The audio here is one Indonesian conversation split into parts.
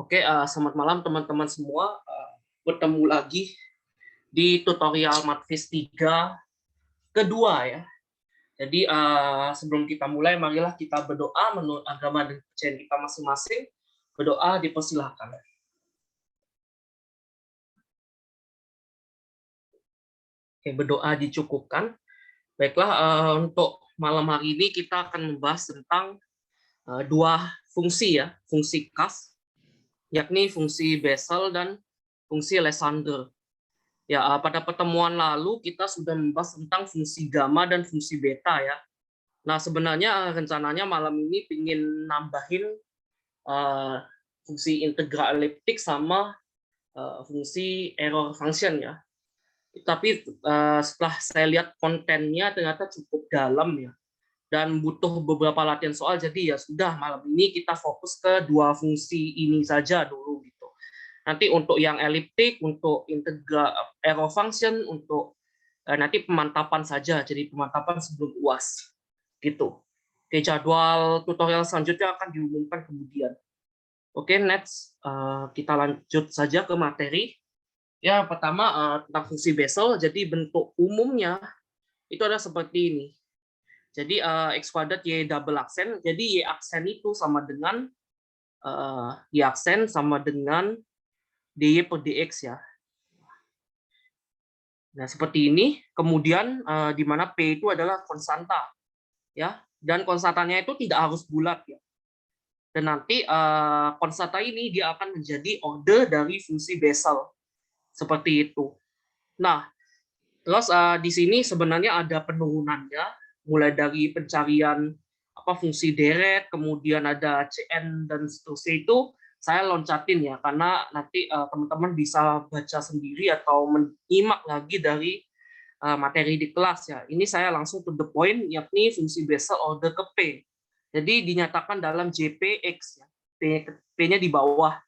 Oke, selamat malam teman-teman semua. Bertemu lagi di tutorial Matfish 3 kedua ya. Jadi sebelum kita mulai, marilah kita berdoa menurut agama dan kepercayaan kita masing-masing. Berdoa dipersilahkan. Oke, berdoa dicukupkan. Baiklah, untuk malam hari ini kita akan membahas tentang dua fungsi ya, fungsi kas, yakni fungsi Bessel dan fungsi Legendre. Ya, pada pertemuan lalu kita sudah membahas tentang fungsi gamma dan fungsi beta ya. Nah, sebenarnya rencananya malam ini ingin nambahin fungsi integral elliptik sama fungsi error function ya. Tapi setelah saya lihat kontennya ternyata cukup dalam ya, dan butuh beberapa latihan soal, jadi ya sudah malam ini kita fokus ke dua fungsi ini saja dulu gitu. Nanti untuk yang eliptik, untuk integral error function, untuk nanti pemantapan saja, jadi pemantapan sebelum UAS gitu. Oke, jadwal tutorial selanjutnya akan diumumkan kemudian. Oke, next kita lanjut saja ke materi. Ya, pertama tentang fungsi Bessel. Jadi bentuk umumnya itu ada seperti ini. Jadi x kuadrat y double aksen. Jadi y aksen itu sama dengan y aksen sama dengan dy per dx ya. Nah, seperti ini. Kemudian di mana p itu adalah konstanta ya, dan konstantanya itu tidak harus bulat ya. Dan nanti konstanta ini dia akan menjadi order dari fungsi Bessel seperti itu. Nah, terus di sini sebenarnya ada penurunannya, mulai dari pencarian fungsi deret, kemudian ada Cn dan seterusnya, itu saya loncatin ya, karena nanti teman-teman bisa baca sendiri atau menyimak lagi dari materi di kelas ya. Ini saya langsung to the point, yakni fungsi Bessel order ke P. Jadi dinyatakan dalam JPX ya. P-nya di bawah.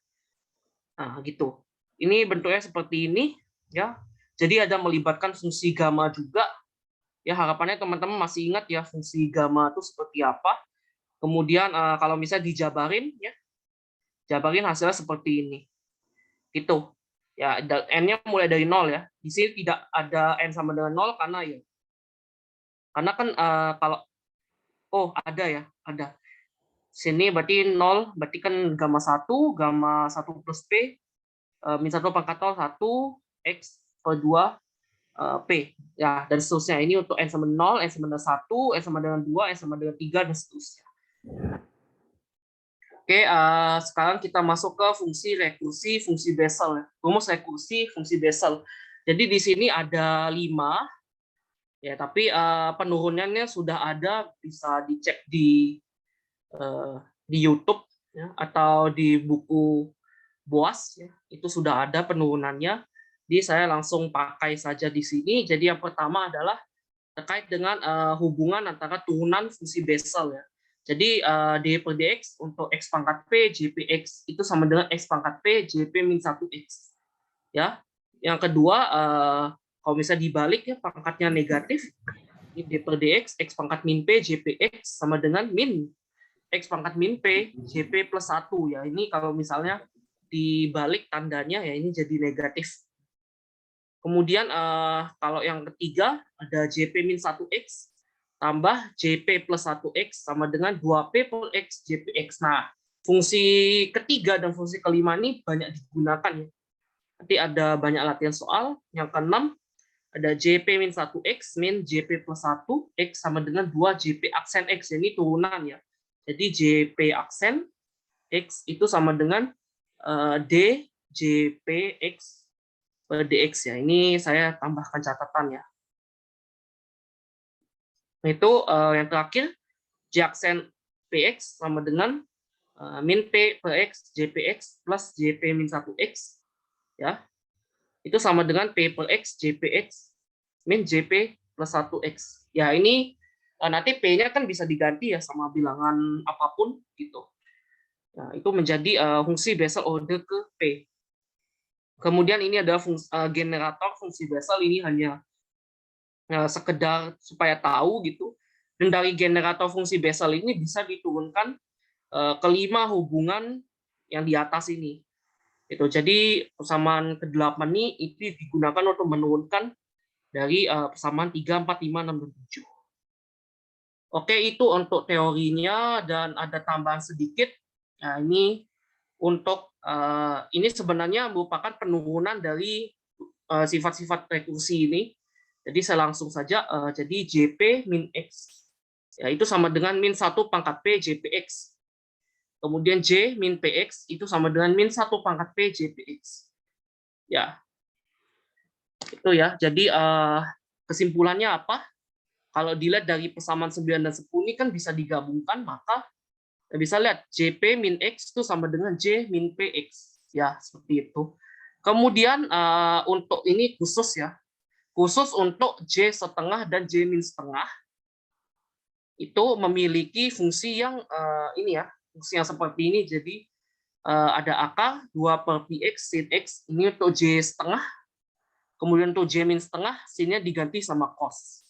Nah, gitu. Ini bentuknya seperti ini ya. Jadi ada melibatkan fungsi gamma juga. Ya, harapannya teman-teman masih ingat ya fungsi gamma itu seperti apa. Kemudian kalau misalnya dijabarin ya, jabarin hasilnya seperti ini. Gitu. Ya, n-nya mulai dari 0 ya. Di sini tidak ada n sama dengan 0 karena ya. Karena kan kalau ada ya, ada. Sini berarti 0, berarti kan gamma 1 plus P min 1 pangkat 0 1 X per 2 P ya, dan seterusnya. Ini untuk n sama 0, n sama dengan 1, n sama dengan 2, n sama dengan 3 dan seterusnya. Oke, sekarang kita masuk ke fungsi rekursi, fungsi Bessel. Rumus rekursi, fungsi Bessel. Jadi di sini ada 5 ya, tapi penurunannya sudah ada, bisa dicek di YouTube ya, atau di buku BOAS ya, itu sudah ada penurunannya. Jadi saya langsung pakai saja di sini. Jadi yang pertama adalah terkait dengan hubungan antara turunan fungsi Bessel ya. Jadi dy per dx untuk x pangkat p jpx itu sama dengan x pangkat p jp min 1x ya. Yang kedua, kalau misalnya dibalik ya, pangkatnya negatif, ini dy per dx x pangkat min p jpx sama dengan min x pangkat min p jp plus 1 ya. Ini kalau misalnya dibalik tandanya ya, ini jadi negatif. Kemudian kalau yang ketiga ada jp min 1x tambah jp plus 1x sama dengan 2p per x jpx. Nah, fungsi ketiga dan fungsi kelima ini banyak digunakan ya. Nanti ada banyak latihan soal. Yang keenam ada jp min 1x min jp plus 1x sama dengan 2 jp aksen x. Ini turunan ya. Jadi jp aksen x itu sama dengan d jpx per dx ya. Ini saya tambahkan catatan ya. Itu yang terakhir, j aksen px sama dengan min p per x jpx plus jp min 1x ya. Itu sama dengan p per x jpx min jp plus 1x. Ya, ini nanti p-nya kan bisa diganti ya sama bilangan apapun gitu. Nah, itu menjadi fungsi Bessel order ke p. Kemudian ini adalah generator fungsi Bessel, ini hanya sekedar supaya tahu gitu. Dan dari generator fungsi Bessel ini bisa diturunkan kelima hubungan yang di atas ini. Itu jadi persamaan ke-8 ini itu digunakan untuk menurunkan dari persamaan 3, 4, 5, 6, dan 7. Oke, itu untuk teorinya, dan ada tambahan sedikit. Nah, ini untuk ini sebenarnya merupakan penurunan dari sifat-sifat rekursi ini. Jadi saya langsung saja, jadi JP min X, ya, itu sama dengan min 1 pangkat P JPX. Kemudian J min PX itu sama dengan min 1 pangkat P JPX. Ya, itu ya. Jadi kesimpulannya apa? Kalau dilihat dari persamaan 9 dan 10 ini kan bisa digabungkan, maka kita bisa lihat JP min X itu sama dengan J min PX. Ya, seperti itu. Kemudian untuk ini khusus ya, khusus untuk J setengah dan J min setengah, itu memiliki fungsi yang ini ya, fungsi yang seperti ini. Jadi ada akar 2 per Px sin X, ini untuk J setengah, kemudian untuk J min setengah, sinnya diganti sama cos.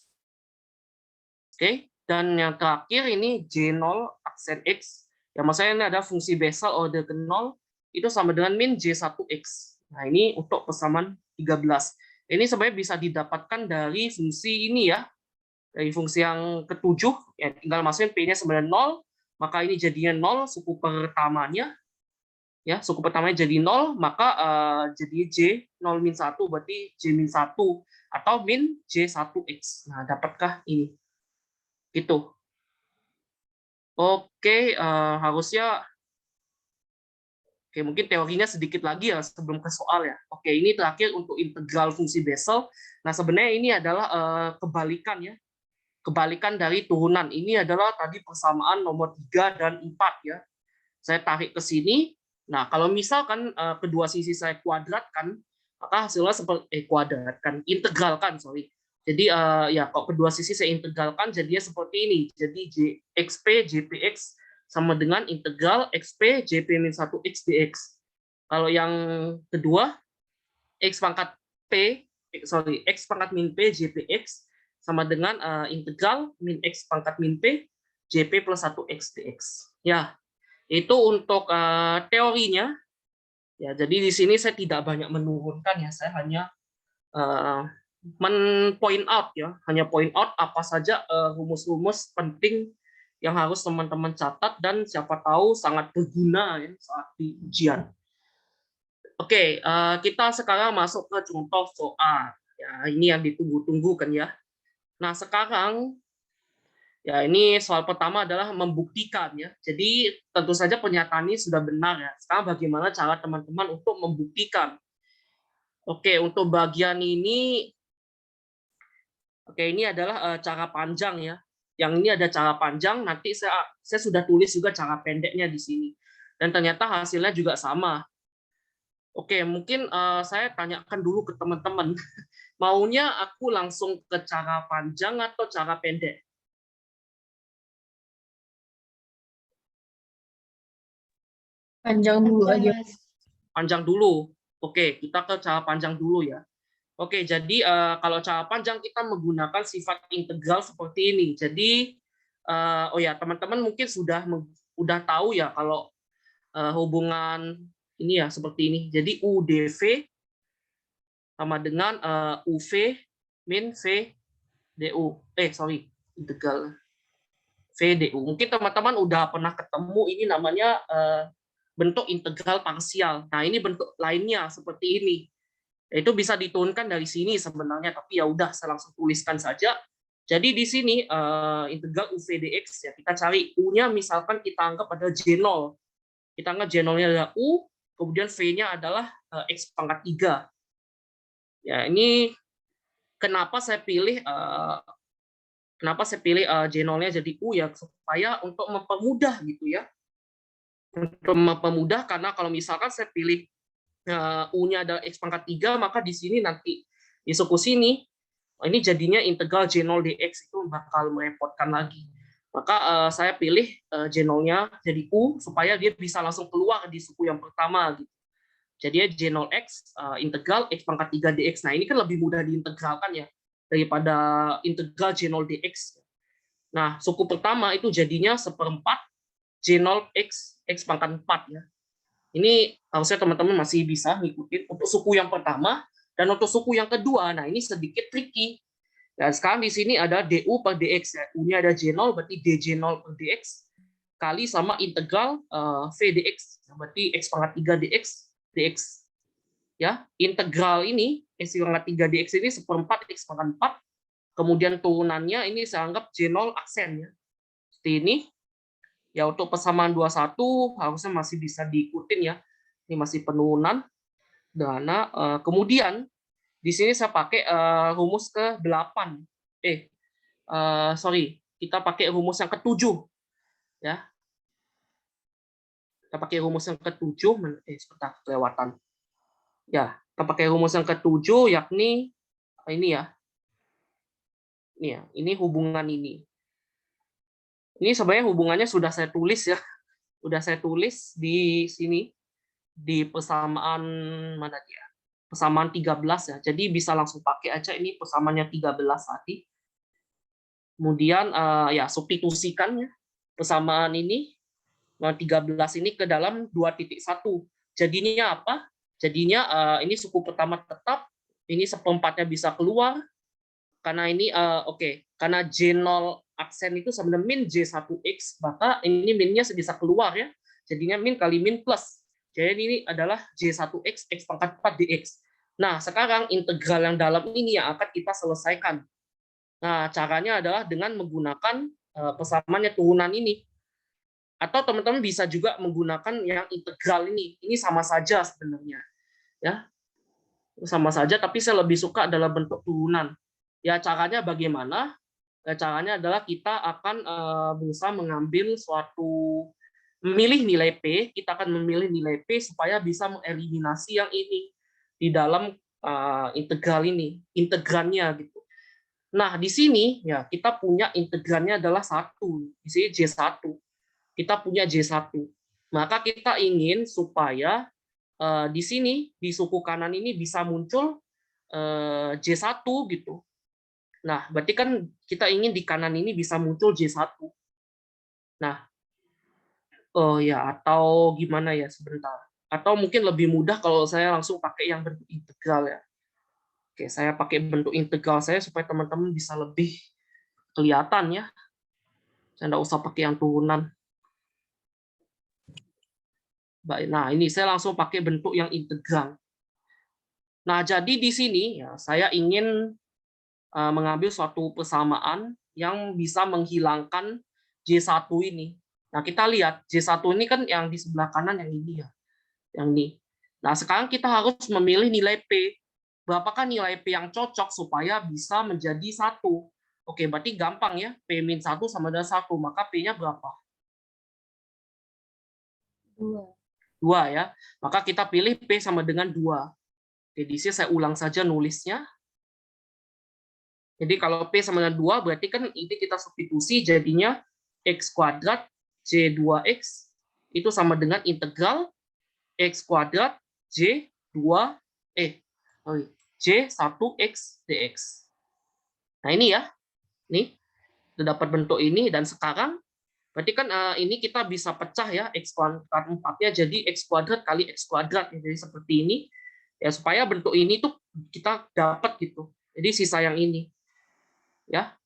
Oke, dan yang terakhir ini J0 aksen X, ya maksudnya ini ada fungsi Bessel order ke 0, itu sama dengan min J1X. Nah, ini untuk persamaan 13. Ini sebenarnya bisa didapatkan dari fungsi ini ya, dari fungsi yang ketujuh, ya tinggal masukin P-nya sebenarnya 0, maka ini jadinya 0, suku pertamanya, ya suku pertamanya jadi 0, maka jadi J 0 min 1, berarti J min 1, atau min J1X. Nah, dapatkah ini? Gitu. Oke, harusnya mungkin teorinya sedikit lagi ya sebelum ke soal ya. Oke, ini terakhir untuk integral fungsi Bessel. Nah, sebenarnya ini adalah kebalikan ya. Kebalikan dari turunan. Ini adalah tadi persamaan nomor 3 dan 4 ya. Saya tarik ke sini. Nah, kalau misalkan kedua sisi saya kuadratkan, maka hasilnya seperti kuadratkan, integralkan, sorry. Jadi ya kalau kedua sisi saya integralkan jadinya seperti ini. Jadi XP JPX sama dengan integral XP JP min 1X dx. Kalau yang kedua X pangkat P, X pangkat min P JPX sama dengan integral min X pangkat min P JP plus 1X dx. Ya, itu untuk teorinya. Ya, jadi di sini saya tidak banyak menurunkan ya, saya hanya point out ya, hanya point out apa saja rumus-rumus penting yang harus teman-teman catat dan siapa tahu sangat berguna ya saat di ujian. Oke, kita sekarang masuk ke contoh soal. Ya, ini yang ditunggu-tunggu kan ya. Nah, sekarang ya, ini soal pertama adalah membuktikan ya. Jadi tentu saja pernyataan ini sudah benar ya. Sekarang bagaimana cara teman-teman untuk membuktikan? Oke, untuk bagian ini, oke ini adalah cara panjang ya. Yang ini ada cara panjang, nanti saya sudah tulis juga cara pendeknya di sini. Dan ternyata hasilnya juga sama. Oke, mungkin saya tanyakan dulu ke teman-teman. Maunya aku langsung ke cara panjang atau cara pendek? Panjang dulu aja. Panjang dulu. Oke, kita ke cara panjang dulu ya. Oke, jadi kalau cara panjang kita menggunakan sifat integral seperti ini. Jadi, oh ya, teman-teman mungkin sudah tahu ya kalau hubungan ini ya seperti ini. Jadi UdV sama dengan UV min V du. Sorry, integral V du. Mungkin teman-teman udah pernah ketemu ini namanya bentuk integral parsial. Nah, ini bentuk lainnya seperti ini. Itu bisa diturunkan dari sini sebenarnya, tapi ya udah saya langsung tuliskan saja. Jadi di sini integral UV dx ya, kita cari U-nya misalkan kita anggap ada J0. Kita anggap J0-nya adalah U, kemudian V-nya adalah X pangkat 3. Ya, ini kenapa saya pilih J0-nya jadi U ya, supaya untuk mempermudah gitu ya. Untuk mempermudah, karena kalau misalkan saya pilih U-nya adalah X pangkat 3, maka di sini nanti di suku sini, ini jadinya integral J0 dx itu bakal merepotkan lagi. Maka saya pilih J0-nya jadi U, supaya dia bisa langsung keluar di suku yang pertama. Gitu. Jadinya J0x integral X pangkat 3 dx. Nah, ini kan lebih mudah diintegralkan ya, daripada integral J0 dx. Nah, suku pertama itu jadinya 1/4 J0x X pangkat 4 ya. Ini harusnya teman-teman masih bisa ngikutin untuk suku yang pertama dan untuk suku yang kedua. Nah, ini sedikit tricky. Dan sekarang di sini ada du per dx ya. U-nya ada J0 berarti dj0 per dx kali sama integral v dx. Berarti x pangkat 3 dx. Ya, integral ini x pangkat 3 dx ini seperempat x pangkat 4. Kemudian turunannya ini saya anggap J0 aksen ya. Seperti ini. Ya untuk persamaan 21 harusnya masih bisa diikutin ya. Ini masih penurunan dana. Kemudian di sini saya pakai rumus ke-8. Sorry, kita pakai rumus yang ke-7 ya. Kita pakai rumus yang ke-7 sebentar kelewatan. Ya, kita pakai rumus yang ke-7 yakni ini ya. Ini ya, ini hubungan ini. Ini sebenarnya hubungannya sudah saya tulis ya. Sudah saya tulis di sini di persamaan mana dia? Persamaan 13 ya. Jadi bisa langsung pakai aja ini persamaannya 13 tadi. Kemudian ya substitusikan ya persamaan ini 13 ini ke dalam 2.1. Jadinya apa? Jadinya ini suku pertama tetap, ini seperempatnya bisa keluar karena ini karena J0 aksen itu sebenarnya min J1x, maka ini minnya bisa keluar ya. Jadinya min kali min plus. Jadi ini adalah J1x x pangkat 4 dx. Nah, sekarang integral yang dalam ini yang akan kita selesaikan. Nah, caranya adalah dengan menggunakan persamaannya turunan ini. Atau teman-teman bisa juga menggunakan yang integral ini. Ini sama saja sebenarnya. Ya, sama saja, tapi saya lebih suka dalam bentuk turunan. Ya, caranya bagaimana? Ya, caranya adalah kita akan berusaha mengambil suatu memilih nilai P, kita akan memilih nilai P supaya bisa mengeliminasi yang ini di dalam integral ini, integrannya gitu. Nah, di sini ya kita punya integrannya adalah 1, di sini J1. Kita punya J1. Maka kita ingin supaya di sini di suku kanan ini bisa muncul J1 gitu. Nah, berarti kan kita ingin di kanan ini bisa muncul J1. Nah, oh ya, atau gimana ya sebentar. Atau mungkin lebih mudah kalau saya langsung pakai yang bentuk integral ya. Oke, saya pakai bentuk integral saya supaya teman-teman bisa lebih kelihatan ya. Saya nggak usah pakai yang turunan. Nah, ini saya langsung pakai bentuk yang integral. Nah, jadi di sini ya saya ingin mengambil suatu persamaan yang bisa menghilangkan J1 ini. Nah, kita lihat J1 ini kan yang di sebelah kanan yang ini ya. Yang ini. Nah, sekarang kita harus memilih nilai P. Berapakah nilai P yang cocok supaya bisa menjadi 1? Oke, berarti gampang ya. P-1 sama dengan 1. Maka P-nya berapa? 2. 2 ya. Maka kita pilih P sama dengan 2. Oke, di sini saya ulang saja nulisnya. Jadi kalau P sama dengan 2, berarti kan ini kita substitusi jadinya X kuadrat J2X itu sama dengan integral X kuadrat J1X dx. Nah ini ya, nih sudah dapat bentuk ini dan sekarang berarti kan ini kita bisa pecah ya X kuadrat 4-nya jadi X kuadrat kali X kuadrat ya. Jadi seperti ini ya supaya bentuk ini tuh kita dapat gitu. Jadi sisa yang ini ya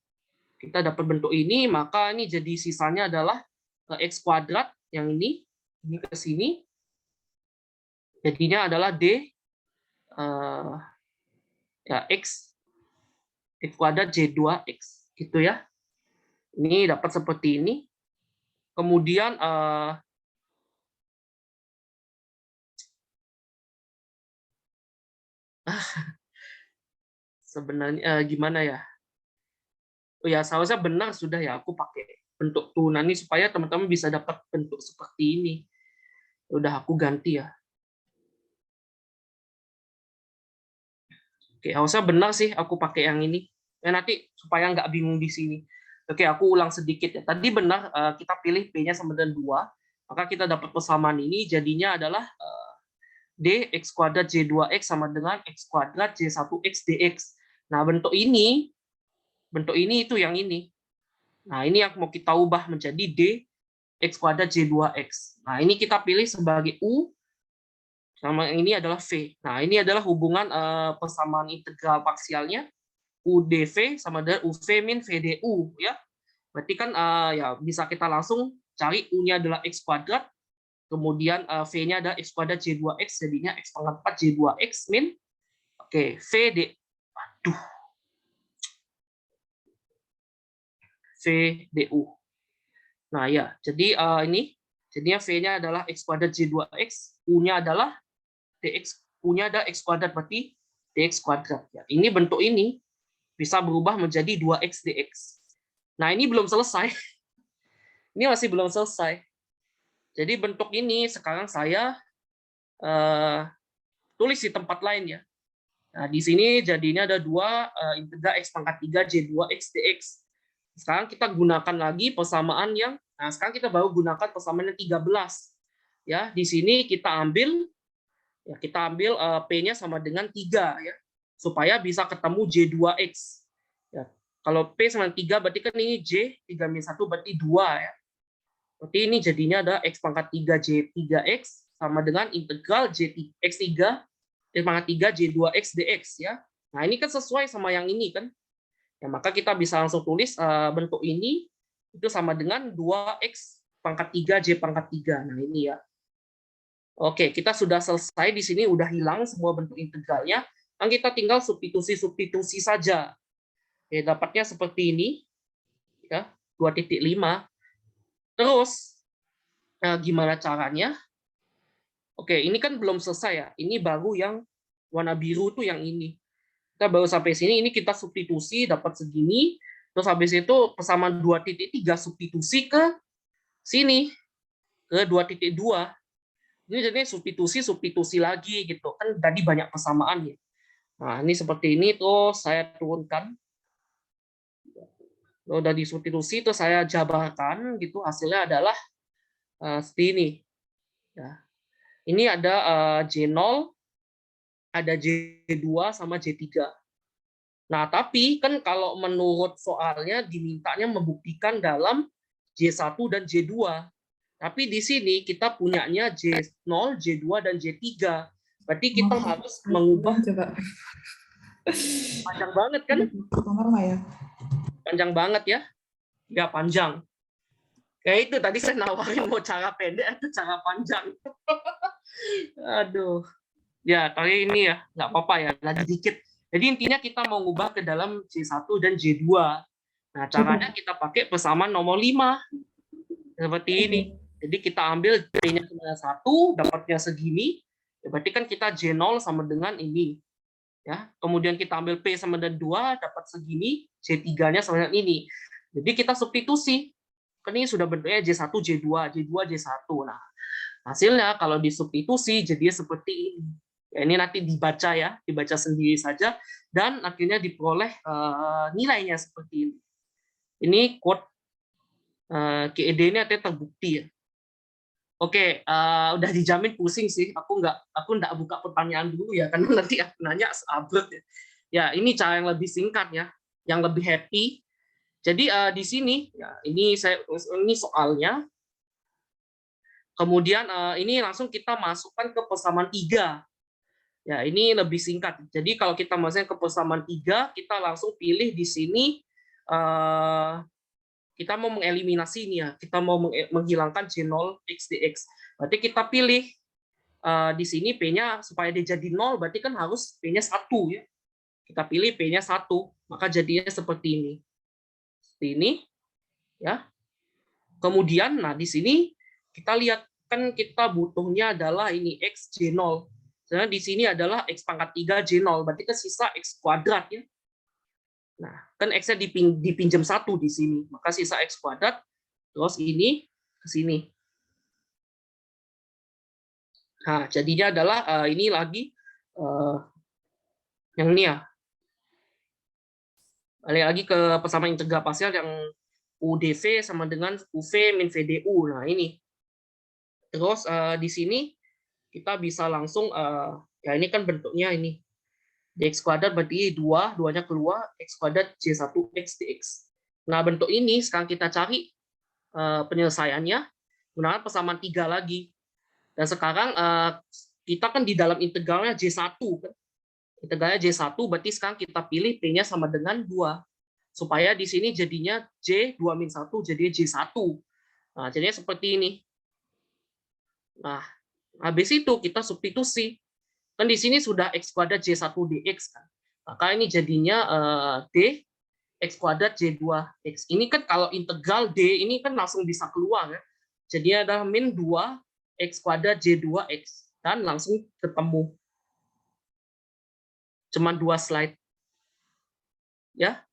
kita dapat bentuk ini maka ini jadi sisanya adalah X kuadrat yang ini ke sini jadinya adalah D ya X kuadrat J2X gitu ya. Ini dapat seperti ini. Kemudian sebenarnya gimana ya? Oh ya, seharusnya benar sudah ya aku pakai bentuk turunan ini supaya teman-teman bisa dapat bentuk seperti ini. Udah aku ganti ya. Oke, harusnya benar sih aku pakai yang ini. Ya nanti supaya nggak bingung di sini. Oke, aku ulang sedikit ya. Tadi benar kita pilih P-nya sama dengan 2, maka kita dapat persamaan ini jadinya adalah D X kuadrat J2X sama dengan X kuadrat J1X dx. Nah, bentuk ini itu yang ini. Nah, ini yang mau kita ubah menjadi D X kuadrat J2X. Nah, ini kita pilih sebagai U, Sama yang ini adalah V. Nah, ini adalah hubungan persamaan integral parsialnya UdV sama dengan UV min VdU ya. Berarti kan ya bisa kita langsung cari U-nya adalah X kuadrat, kemudian V-nya adalah X kuadrat J2X, jadinya X pangkat 4 J2X min oke, VD. Aduh. VdU. Nah, ya. Jadi ini jadinya V-nya adalah X kuadrat J2X, U-nya adalah dx, U-nya ada X kuadrat, berarti dx kuadrat. Ya, ini bentuk ini bisa berubah menjadi 2x dx. Nah, ini belum selesai. Ini masih belum selesai. Jadi bentuk ini sekarang saya tulis di tempat lain ya. Nah, di sini jadinya ada 2 integral X pangkat 3 J2X dx. Sekarang kita gunakan lagi persamaan yang, nah sekarang kita baru gunakan persamaan yang 13. Ya, di sini kita ambil P-nya sama dengan 3 ya, supaya bisa ketemu J2X. Ya, kalau P sama 3 berarti kan ini J, 3 min 1 berarti 2 ya. Berarti ini jadinya ada X pangkat 3 J3X sama dengan integral X3 X pangkat 3 J2X dx ya. Nah, ini kan sesuai sama yang ini kan. Ya, maka kita bisa langsung tulis bentuk ini itu sama dengan 2X pangkat 3 J pangkat 3. Nah, ini ya. Oke, kita sudah selesai di sini, udah hilang semua bentuk integralnya. Nah, kita tinggal substitusi saja. Oke, dapatnya seperti ini, ya 2.5. Terus, gimana caranya? Oke, ini kan belum selesai ya. Ini baru yang warna biru tuh yang ini. Kita baru sampai sini, ini kita substitusi dapat segini. Terus habis itu persamaan 2.3 substitusi ke sini, ke 2.2. Ini jadinya substitusi lagi gitu kan, tadi banyak persamaan ya. Nah, ini seperti ini tuh saya turunkan. Udah disubstitusi tuh saya jabarkan gitu, hasilnya adalah seperti ini. Ya. Ini ada J0, ada J2 sama J3. Nah, tapi kan kalau menurut soalnya dimintanya membuktikan dalam J1 dan J2. Tapi di sini kita punyanya J0, J2, dan J3. Berarti kita harus mengubah. Coba. Panjang banget kan? Panjang banget ya? Nggak panjang. Kayak itu tadi saya nawarin mau cara pendek atau cara panjang. Aduh. Ya, kali ini ya, nggak apa-apa ya, lagi dikit. Jadi intinya kita mau ngubah ke dalam J1 dan J2. Nah, caranya kita pakai persamaan nomor 5. Seperti ini. Jadi kita ambil P-nya sama 1, dapatnya segini. Ya, berarti kan kita J0 sama dengan ini. Ya, kemudian kita ambil P sama dengan 2, dapat segini, J3-nya sama dengan ini. Jadi kita substitusi. Kan ini sudah bentuknya J1, J2, J2, J1. Nah, hasilnya kalau disubstitusi jadi seperti ini. Ya, ini nanti dibaca ya, dibaca sendiri saja, dan akhirnya diperoleh nilainya seperti ini. Ini quote QED ini artinya terbukti ya. Oke, udah dijamin pusing sih. Aku nggak buka pertanyaan dulu ya, karena nanti aku nanya seabot ya. Ya, ini cara yang lebih singkat ya, yang lebih happy. Jadi di sini ya, ini soalnya. Kemudian ini langsung kita masukkan ke persamaan 3. Ya, ini lebih singkat. Jadi kalau kita masukkan ke persamaan 3, kita langsung pilih di sini kita mau mengeliminasi ini ya, kita mau menghilangkan J0 X dx. Berarti kita pilih di sini P-nya supaya dia jadi 0, berarti kan harus P-nya 1 ya. Kita pilih P-nya 1, maka jadinya seperti ini. Seperti ini ya. Kemudian nah di sini kita lihat kan kita butuhnya adalah ini X J0. Sedangkan di sini adalah X pangkat 3 J0, berarti kan sisa X kuadrat ya. Nah, kan X-nya dipinjam 1 di sini, maka sisa X kuadrat, terus ini ke sini. Nah, jadinya adalah ini lagi, yang ini ya. Balik lagi ke persamaan integral parsial yang UdV sama dengan UV min VdU. Nah, ini. Terus di sini kita bisa langsung, ya ini kan bentuknya ini. Dx kuadrat berarti 2, 2-nya keluar, X kuadrat J1X dx. Nah, bentuk ini sekarang kita cari penyelesaiannya, menggunakan persamaan 3 lagi. Dan sekarang kita kan di dalam integralnya J1 kan. Integralnya J1 berarti sekarang kita pilih P-nya sama dengan 2. Supaya di sini jadinya J2-1 jadinya J1. Nah, jadinya seperti ini. Nah, habis itu kita substitusi. Kan di sini sudah X kuadrat J1 dx kan. Maka ini jadinya D X kuadrat J2X. Ini kan kalau integral D ini kan langsung bisa keluar ya. Jadi ada min 2 X kuadrat J2X. Dan langsung ketemu. Cuma 2 slide. Ya.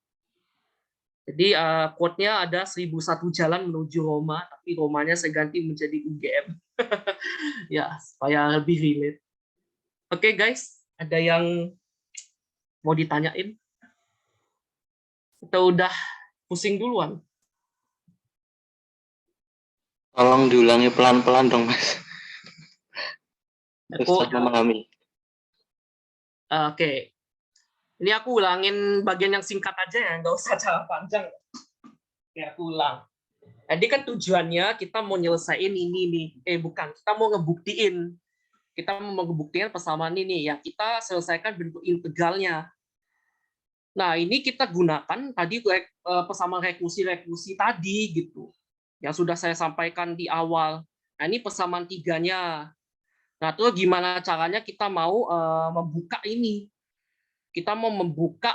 Jadi quote-nya ada 1001 jalan menuju Roma, tapi Romanya saya ganti menjadi UGM. Ya, supaya lebih relate. Oke guys, ada yang mau ditanyain? Atau udah pusing duluan? Tolong diulangi pelan-pelan dong, Mas. Susah memahami. Oke. Ini aku ulangin bagian yang singkat aja ya, nggak usah cara panjang. Ya, aku ulang. Jadi kan tujuannya kita mau nyelesain ini nih. Bukan, kita mau ngebuktiin. Kita mau ngebuktiin persamaan ini ya. Kita selesaikan bentuk integralnya. Nah, ini kita gunakan tadi persamaan rekursi tadi gitu. Yang sudah saya sampaikan di awal. Nah, ini persamaan tiganya. Nah, terus gimana caranya kita mau membuka ini? Kita mau membuka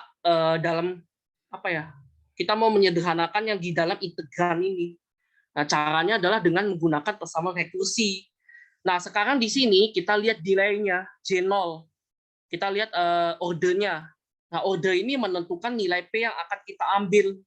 dalam apa ya? Kita mau menyederhanakan yang di dalam integral ini. Nah, caranya adalah dengan menggunakan persamaan rekursi. Nah, sekarang di sini kita lihat nilainya J0. Kita lihat ordernya. Nah, order ini menentukan nilai P yang akan kita ambil.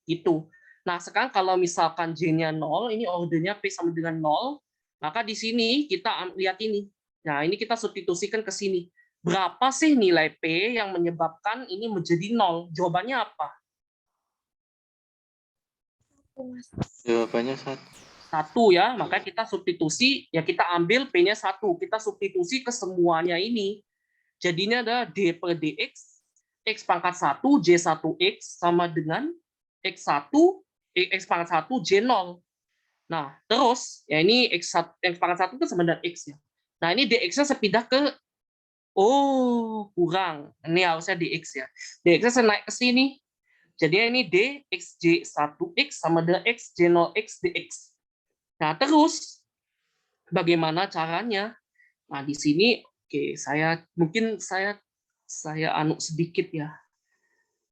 Gitu. Nah, sekarang kalau misalkan J-nya 0, ini ordernya P sama dengan 0, maka di sini kita lihat ini. Nah, ini kita substitusikan ke sini. Berapa sih nilai P yang menyebabkan ini menjadi 0? Jawabannya apa? Jawabannya 1. 1 ya, maka kita substitusi, ya kita ambil P-nya 1. Kita substitusi ke semuanya ini. Jadinya adalah D per dx, X pangkat 1, J1X sama dengan X1, X pangkat 1, J0. Nah, terus, ya ini X pangkat 1 itu sama dengan X ya. Nah, ini dx-nya saya pindah ke, kurang. Ini harusnya dx ya. Dx-nya saya naik ke sini. Jadi ini D XJ1X sama dengan XJ0X dx. Nah, terus, bagaimana caranya? Nah, di sini, oke, mungkin saya sedikit ya.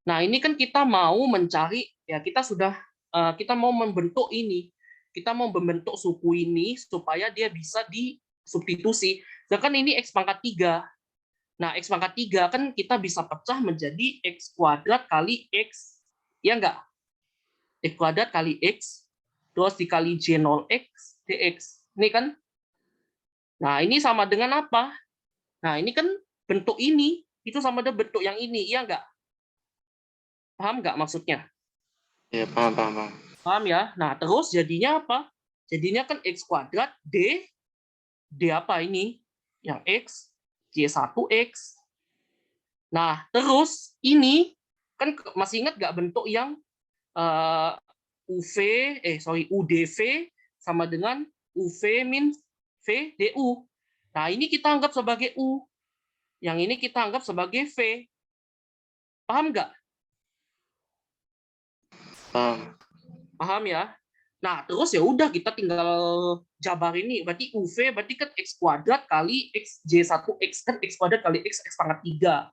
Nah, ini kan kita mau mencari, ya kita mau membentuk ini. Kita mau membentuk suku ini supaya dia bisa disubstitusi. Sedangkan ini X pangkat 3. Nah, X pangkat 3 kan kita bisa pecah menjadi X kuadrat kali X. Ya enggak? X kuadrat kali X, terus dikali J0X dx. Ini kan? Nah, ini sama dengan apa? Nah, ini kan bentuk ini, itu sama dengan bentuk yang ini. Iya enggak? Paham nggak maksudnya? Ya, paham. Paham ya? Nah, terus jadinya apa? Jadinya kan X kuadrat D apa ini? Yang X, J1X. Nah, terus ini, kan masih ingat nggak bentuk yang UDV sama dengan UV min V DU. Nah, ini kita anggap sebagai U. Yang ini kita anggap sebagai V. Paham nggak? Paham ya? Nah, terus ya udah kita tinggal jabar ini. Berarti UV berarti kan X kuadrat kali X J1X kan X kuadrat kali X pangkat 3.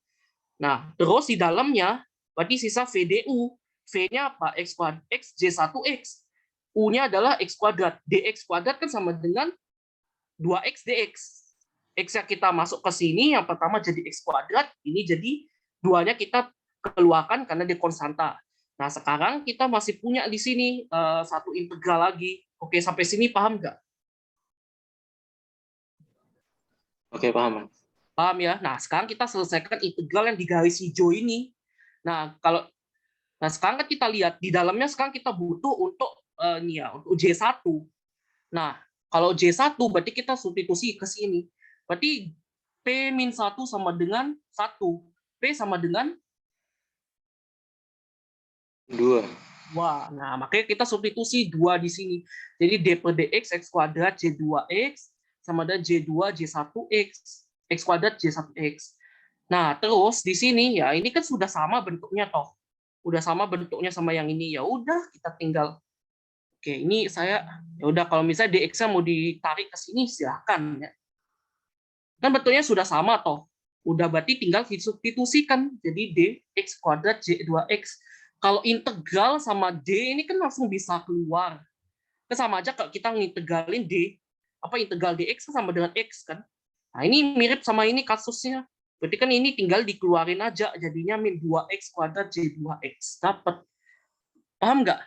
Nah, terus di dalamnya berarti sisa VDU. V-nya apa? X kuadrat X J1X. U-nya adalah X kuadrat. DX kuadrat kan sama dengan 2X DX. X-nya kita masuk ke sini, yang pertama jadi X kuadrat, ini jadi 2-nya kita keluarkan karena dia konstanta. Nah, sekarang kita masih punya di sini satu integral lagi. Oke, sampai sini paham nggak? Oke, paham. Paham ya? Nah, sekarang kita selesaikan integral yang di garis hijau ini. Nah, sekarang kan kita lihat di dalamnya sekarang kita butuh untuk untuk J1. Nah, kalau J1 berarti kita substitusi ke sini. Berarti P-1 sama dengan 1. P sama dengan 2. Wah, nah makanya kita substitusi 2 di sini. Jadi D per dx X kuadrat J2X sama dengan J2 J1X, X kuadrat J1X. Nah, terus di sini ya ini kan sudah sama bentuknya toh. Udah sama bentuknya sama yang ini. Ya udah kita tinggal oke, ini saya ya udah kalau misalnya dx-nya mau ditarik ke sini silahkan ya. Kan bentuknya sudah sama toh. Udah berarti tinggal disubstitusikan jadi dx kuadrat J2X. Kalau integral sama D ini kan langsung bisa keluar. Kan sama aja kalau kita ngintegralin D, apa integral dx sama dengan x kan. Nah, ini mirip sama ini kasusnya. Berarti kan ini tinggal dikeluarin aja, jadinya min 2x kuadrat J2x. Dapat. Paham nggak?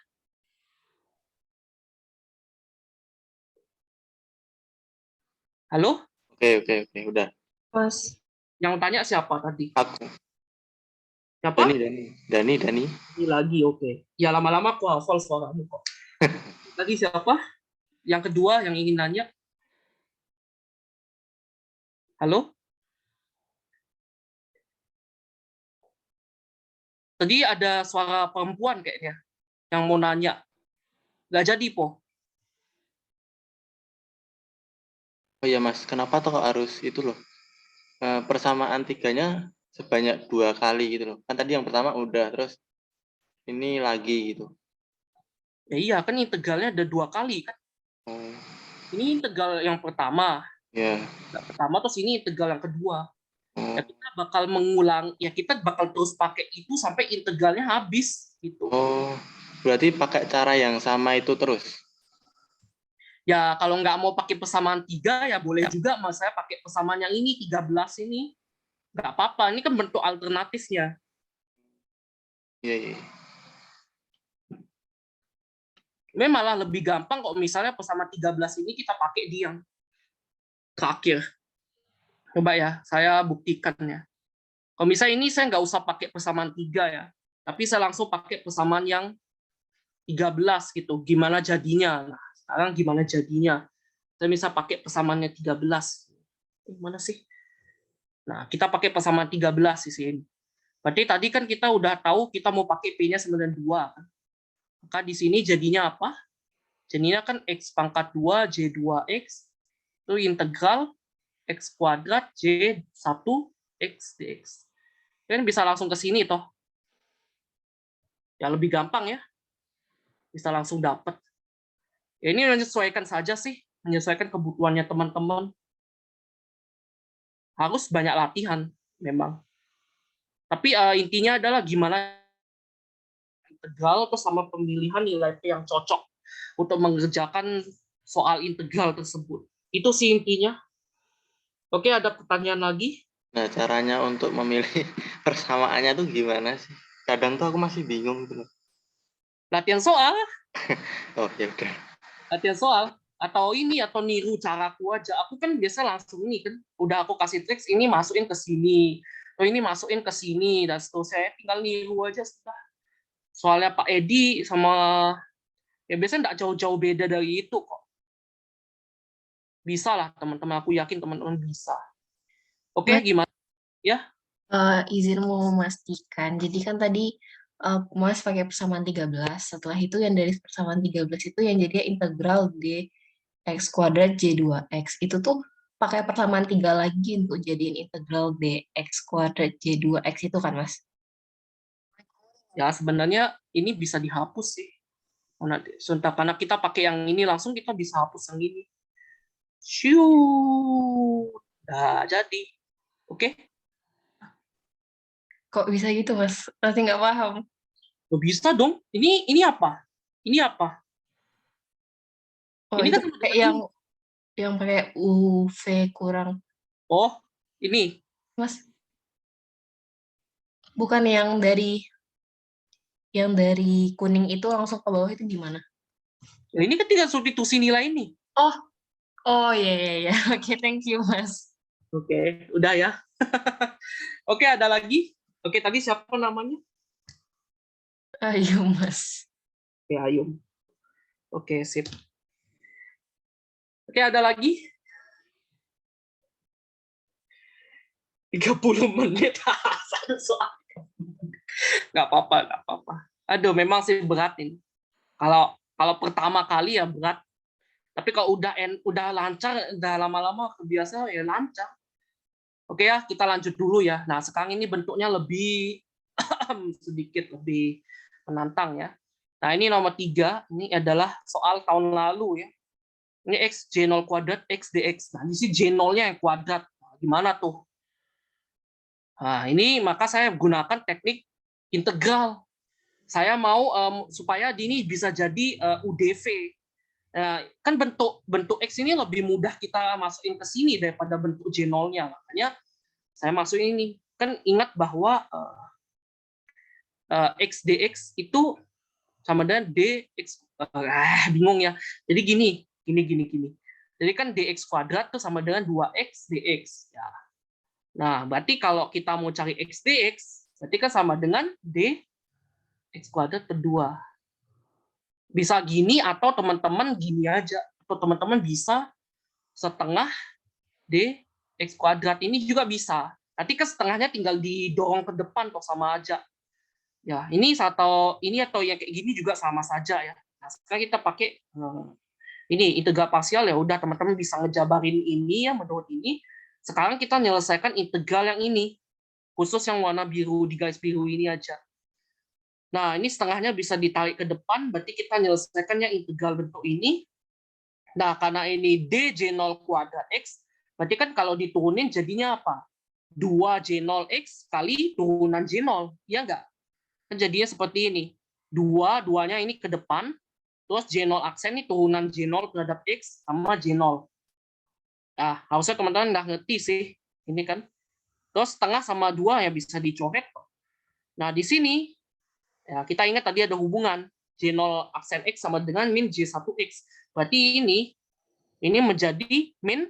Halo? Oke, udah. Mas. Yang tanya siapa tadi? Aku. Siapa? Dani. Ini lagi, oke. Ya lama-lama aku hafal suaramu kok. Tadi siapa? Yang kedua yang ingin nanya. Halo? Tadi ada suara perempuan kayaknya yang mau nanya. Nggak jadi, Po. Oh iya Mas, kenapa toh harus itu loh? Persamaan tiganya sebanyak 2 kali gitu loh. Kan tadi yang pertama udah, terus ini lagi gitu. Ya iya, kan integralnya ada 2 kali kan. Oh, Ini integral yang pertama. ya. Yang pertama terus ini integral yang kedua. Oh, Ya kita bakal mengulang, ya kita bakal terus pakai itu sampai integralnya habis gitu. oh, berarti pakai cara yang sama itu terus. Ya kalau nggak mau pakai persamaan 3 ya boleh juga, mas saya pakai persamaan yang ini 13 ini. Nggak apa-apa, ini kan bentuk alternatifnya. Iya. Ini malah lebih gampang kok misalnya persamaan 13 ini kita pakai di yang terakhir. Coba ya, saya buktikan ya. Kalau misalnya ini saya nggak usah pakai persamaan 3 ya, tapi saya langsung pakai persamaan yang 13 gitu. Gimana jadinya? Nah, sekarang gimana jadinya? Saya bisa pakai persamaannya 13. Gimana sih? Nah, kita pakai persamaan 13 di sini. Berarti tadi kan kita udah tahu kita mau pakai P-nya 92. Maka di sini jadinya apa? Jadinya kan X pangkat 2 J2X itu integral X kuadrat J1X dx. Kan bisa langsung ke sini toh. Ya lebih gampang ya. Bisa langsung dapat. Ya ini menyesuaikan saja sih, menyesuaikan kebutuhannya teman-teman. Harus banyak latihan memang. Tapi intinya adalah gimana integral atau sama pemilihan nilai P yang cocok untuk mengerjakan soal integral tersebut. Itu sih intinya. Oke, ada pertanyaan lagi? Nah, caranya untuk memilih persamaannya tuh gimana sih? Kadang tuh aku masih bingung gitu loh. Latihan soal, Oh, ya udah. latihan soal. Atau ini, atau niru caraku aja. Aku kan biasa langsung ini kan, udah aku kasih triks, ini masukin ke sini. Oh, ini masukin ke sini, dan seterusnya. Tinggal niru aja sudah. Soalnya Pak Edi sama, ya biasanya nggak jauh-jauh beda dari itu kok. Bisa lah teman-teman, aku yakin teman-teman bisa. Oke, Mas, gimana? Ya, izin mau memastikan. Jadi kan tadi Mas pakai persamaan 13. Setelah itu yang dari persamaan 13 itu yang jadi integral dx kuadrat J2X. Itu tuh pakai persamaan 3 lagi untuk jadiin integral dx kuadrat J2X itu kan, Mas? ya sebenarnya ini bisa dihapus sih. Karena kita pakai yang ini langsung kita bisa hapus yang ini. Shoo, udah jadi. Oke, Kok bisa gitu, Mas? Masih nggak paham. oh, bisa dong. Ini apa? Ini apa? Oh, Ini itu kan sama kayak dengan ini. yang pakai UV kurang. Oh, ini. Mas, bukan yang dari kuning itu langsung ke bawah itu gimana? Ya, ini kan tinggal substitusi nilai ini. Oh, oh ya ya ya. Oke, thank you, Mas. Oke, udah ya. Oke, ada lagi? Oke, tadi siapa namanya? Ayo, Mas. Ya, Ayum. Oke, sip. Oke, ada lagi? 30 menit. Satu soal. Nggak apa-apa, nggak apa-apa. Aduh, memang sih berat ini. Kalau pertama kali ya berat. Tapi kalau udah lancar, udah lama-lama kebiasaan ya lancar. Oke ya, kita lanjut dulu ya. Nah, sekarang ini bentuknya lebih sedikit lebih menantang ya. Nah, ini nomor 3, ini adalah soal tahun lalu ya. Ini X J0 kuadrat X dx. Nah, di sini J0-nya yang kuadrat. Nah, gimana tuh? Nah, ini maka saya gunakan teknik integral. Saya mau supaya ini bisa jadi UDV. Nah, kan bentuk X ini lebih mudah kita masukin ke sini daripada bentuk J0-nya. Makanya saya masukin ini. Kan ingat bahwa X dx itu sama dengan dx. Bingung ya. Jadi gini. Jadi kan dx kuadrat itu sama dengan 2x dx. Ya. Nah, berarti kalau kita mau cari x dx, berarti kan sama dengan dx kuadrat per 2. Bisa gini atau teman-teman gini aja. Atau teman-teman bisa setengah dx kuadrat ini juga bisa. Nanti kan setengahnya tinggal didorong ke depan toh sama aja. Ya, ini atau yang kayak gini juga sama saja ya. Nah, sekarang kita pakai ini integral parsial ya udah teman-teman bisa ngejabarin ini ya menurut ini. Sekarang kita menyelesaikan integral yang ini. Khusus yang warna biru di garis biru ini aja. Nah, ini setengahnya bisa ditarik ke depan, berarti kita menyelesaikannya integral bentuk ini. Nah, karena ini dj0 kuadrat x, berarti kan kalau diturunin jadinya apa? 2j0x kali turunan j0, ya enggak? Kan jadinya seperti ini. 2-nya ini ke depan, terus j0 aksen ini turunan j0 terhadap x sama j0. Nah, harusnya teman-teman udah ngerti sih. Ini kan. Terus setengah sama 2 ya bisa dicoret. Nah, di sini ya, kita ingat tadi ada hubungan J0 aksen X sama dengan min J1X. Berarti ini menjadi min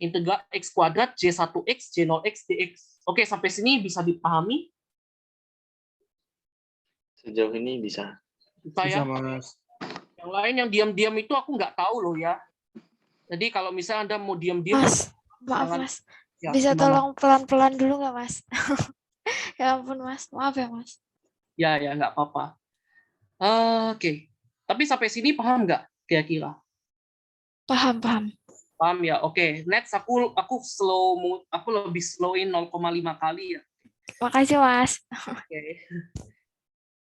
integral X kuadrat J1X, J0X, dx. Oke, sampai sini bisa dipahami? Sejauh ini bisa. Bisa ya? Mas. Yang lain yang diam-diam itu aku nggak tahu loh ya. Jadi kalau misalnya Anda mau diam-diam, Mas, maaf jangan, Mas. ya, Bisa gimana? tolong pelan-pelan dulu nggak Mas? Ya ampun Mas, maaf ya Mas. Ya, nggak apa-apa. Oke. Tapi sampai sini paham nggak kira-kira? Paham, paham. Paham ya? Oke. Next aku lebih slowin 0,5 kali ya. Makasih Mas. Oke.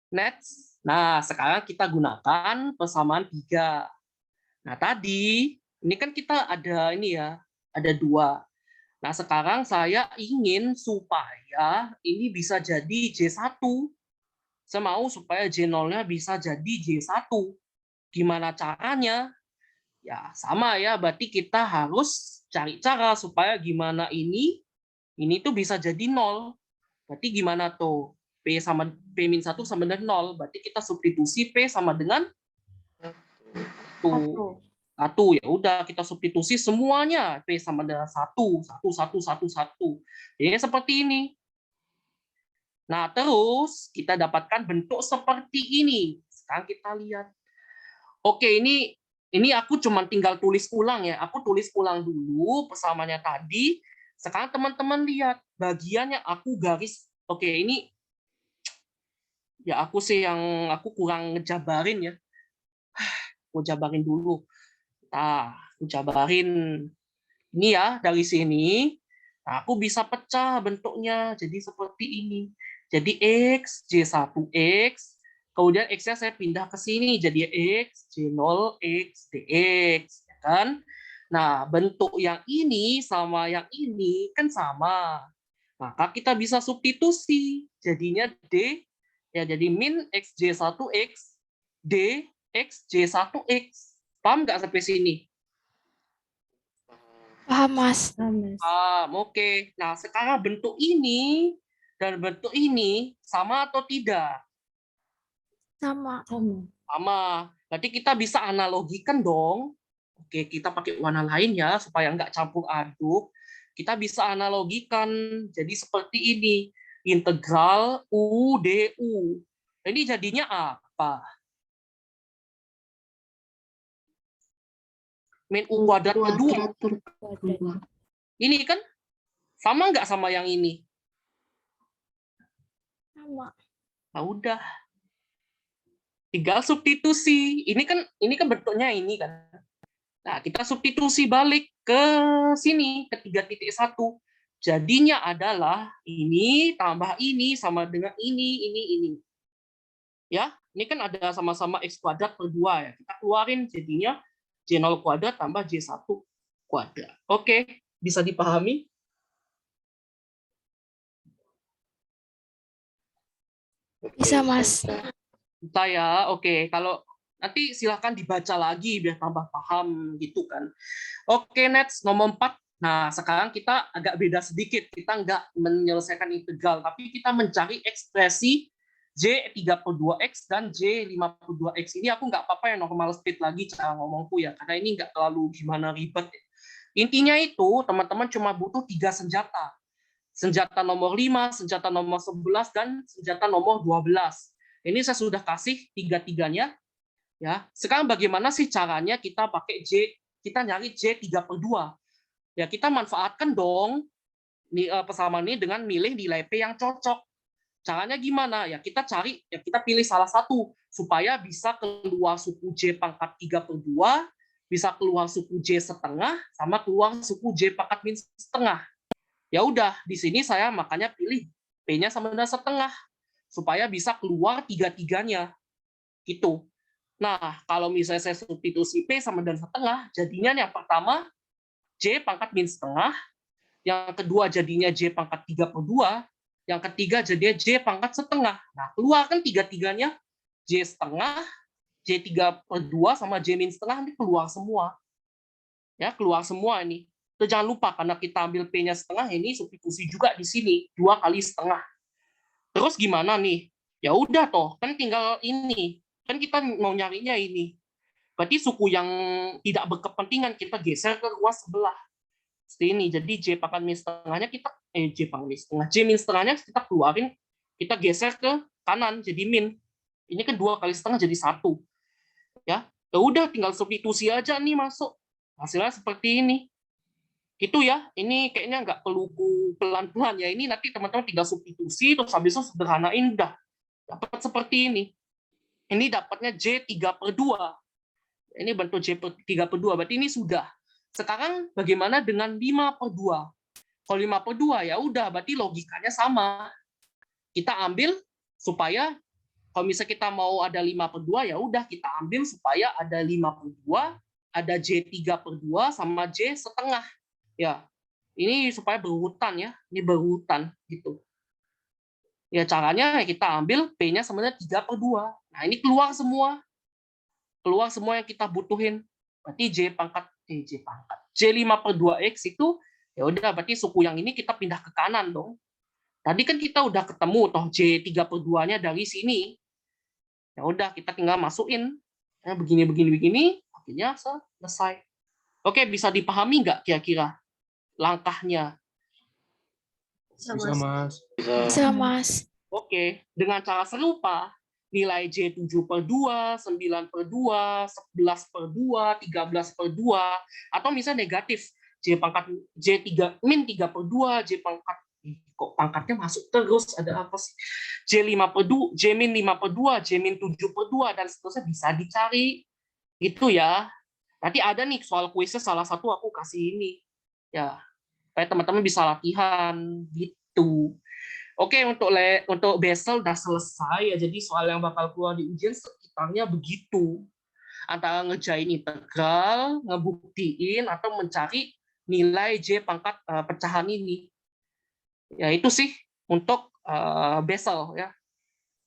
Next. Nah, sekarang kita gunakan persamaan 3. Nah, tadi ini kan kita ada ini ya, ada 2. Nah, sekarang saya ingin supaya ini bisa jadi J1. Saya mau supaya J0-nya bisa jadi J1. Gimana caranya? Ya, sama ya, berarti kita harus cari cara supaya gimana ini tuh bisa jadi 0. Berarti gimana tuh? P-1 sama dengan 0. Berarti kita substitusi P sama dengan 1. Ya udah kita substitusi semuanya. P sama dengan 1. Jadi seperti ini. Nah, terus kita dapatkan bentuk seperti ini. Sekarang kita lihat. Oke, ini aku cuma tinggal tulis ulang ya. Aku tulis ulang dulu persamaannya tadi. Sekarang teman-teman lihat bagian yang aku garis. Oke, ini ya aku kurang ngejabarin ya. Aku jabarin dulu. Nah, aku jabarin ini ya dari sini. Nah, aku bisa pecah bentuknya jadi seperti ini. Jadi X J1X, kemudian X-nya saya pindah ke sini jadi X J0X dx, ya kan? Nah, bentuk yang ini sama yang ini kan sama. Maka kita bisa substitusi. Jadinya D ya jadi min X J1X D X J1X. Paham nggak sampai sini? Paham Mas. Oke. Nah, sekarang bentuk ini dan bentuk ini sama atau tidak? Sama. Sama. Berarti kita bisa analogikan dong. Oke, kita pakai warna lain ya, supaya nggak campur aduk. Kita bisa analogikan. Jadi seperti ini. Integral U du. Ini jadinya apa? Min U kuadrat kedua. Ini kan sama nggak sama yang ini? Sama. Nah, udah. Tinggal substitusi. Ini kan bentuknya ini kan. Nah, kita substitusi balik ke sini, ke 3.1. Jadinya adalah ini tambah ini sama dengan ini. Ya, ini kan ada sama-sama X kuadrat per 2 ya. Kita keluarin jadinya J0 kuadrat tambah J1 kuadrat. Oke, bisa dipahami? Bisa, Mas. Bisa ya, oke. Kalau nanti silahkan dibaca lagi biar tambah paham gitu kan. Oke, next nomor 4. Nah, sekarang kita agak beda sedikit. Kita nggak menyelesaikan integral, tapi kita mencari ekspresi J32X dan J52X. Ini aku nggak apa-apa ya normal speed lagi cara ngomongku ya, karena ini nggak terlalu gimana ribet. Intinya itu, teman-teman cuma butuh 3 senjata. Senjata nomor 5, senjata nomor 11, dan senjata nomor 12. Ini saya sudah kasih tiga-tiganya. Ya, sekarang bagaimana sih caranya kita pakai kita nyari J3/2? Ya, kita manfaatkan dong persamaan ini dengan milih nilai P yang cocok. Caranya gimana? Ya, kita cari, ya kita pilih salah satu supaya bisa keluar suku J pangkat 3/2, bisa keluar suku J setengah, sama keluar suku J pangkat min setengah. Ya udah, di sini saya makanya pilih P-nya sama dengan setengah supaya bisa keluar tiga-tiganya. Gitu. Nah, kalau misalnya saya substitusi P sama dengan setengah, jadinya yang pertama J pangkat min setengah, yang kedua jadinya J pangkat 3/2, yang ketiga jadinya J pangkat setengah. Nah, keluar kan tiga-tiganya J setengah, J 3/2 sama J min setengah ini keluar semua. Ya, keluar semua ini. Terus jangan lupa karena kita ambil P-nya setengah, ini substitusi juga di sini 2 kali setengah. Terus gimana nih? Ya udah toh, kan tinggal ini. Kan kita mau nyarinya ini. Berarti suku yang tidak berkepentingan kita geser ke ruas sebelah. Seperti ini. Jadi J pangkat min setengahnya kita J pangkat min setengah. J min setengahnya kita keluarin, kita geser ke kanan jadi min. Ini kan 2 kali setengah jadi 1. Ya. Ya udah tinggal substitusi aja nih masuk. Hasilnya seperti ini. Itu ya. Ini kayaknya nggak perlu pelan-pelan ya. Ini nanti teman-teman tinggal substitusi terus habis itu sederhanain dah. Dapat seperti ini. Ini dapatnya J3/2. Ini bentuk J3/2. Berarti ini sudah. Sekarang bagaimana dengan 5/2? Kalau 5/2 ya udah, berarti logikanya sama. Kita ambil supaya kalau misalnya kita mau ada 5/2 ya udah kita ambil supaya ada 5/2, ada J3/2 sama J setengah. Ya. Ini supaya berurutan ya. Ini berurutan gitu. Ya caranya kita ambil P-nya sama dengan 3/2. Nah, ini keluar semua. Keluar semua yang kita butuhin. Berarti J5/2X itu ya udah berarti suku yang ini kita pindah ke kanan dong. Tadi kan kita udah ketemu toh J3/2-nya dari sini. Ya udah kita tinggal masukin. Ya, begini, akhirnya selesai. Oke, bisa dipahami nggak kira-kira langkahnya? Bisa, Mas. Bisa, Mas. Oke, dengan cara serupa, nilai J7/2, 9/2, 11/2, 13/2, atau misalnya negatif, J3 min 3/2, J pangkat, kok pangkatnya masuk terus, ada apa sih? J5/2, J min 5/2, J min 7/2, dan seterusnya bisa dicari. Itu ya. Nanti ada nih soal kuisnya salah satu aku kasih ini. Ya, supaya teman-teman bisa latihan gitu. Oke, untuk Basel udah selesai ya. Jadi soal yang bakal keluar di ujian sekitarnya begitu. Antara ngerjain integral, ngebuktiin atau mencari nilai J pangkat pecahan ini. Ya itu sih untuk Basel ya.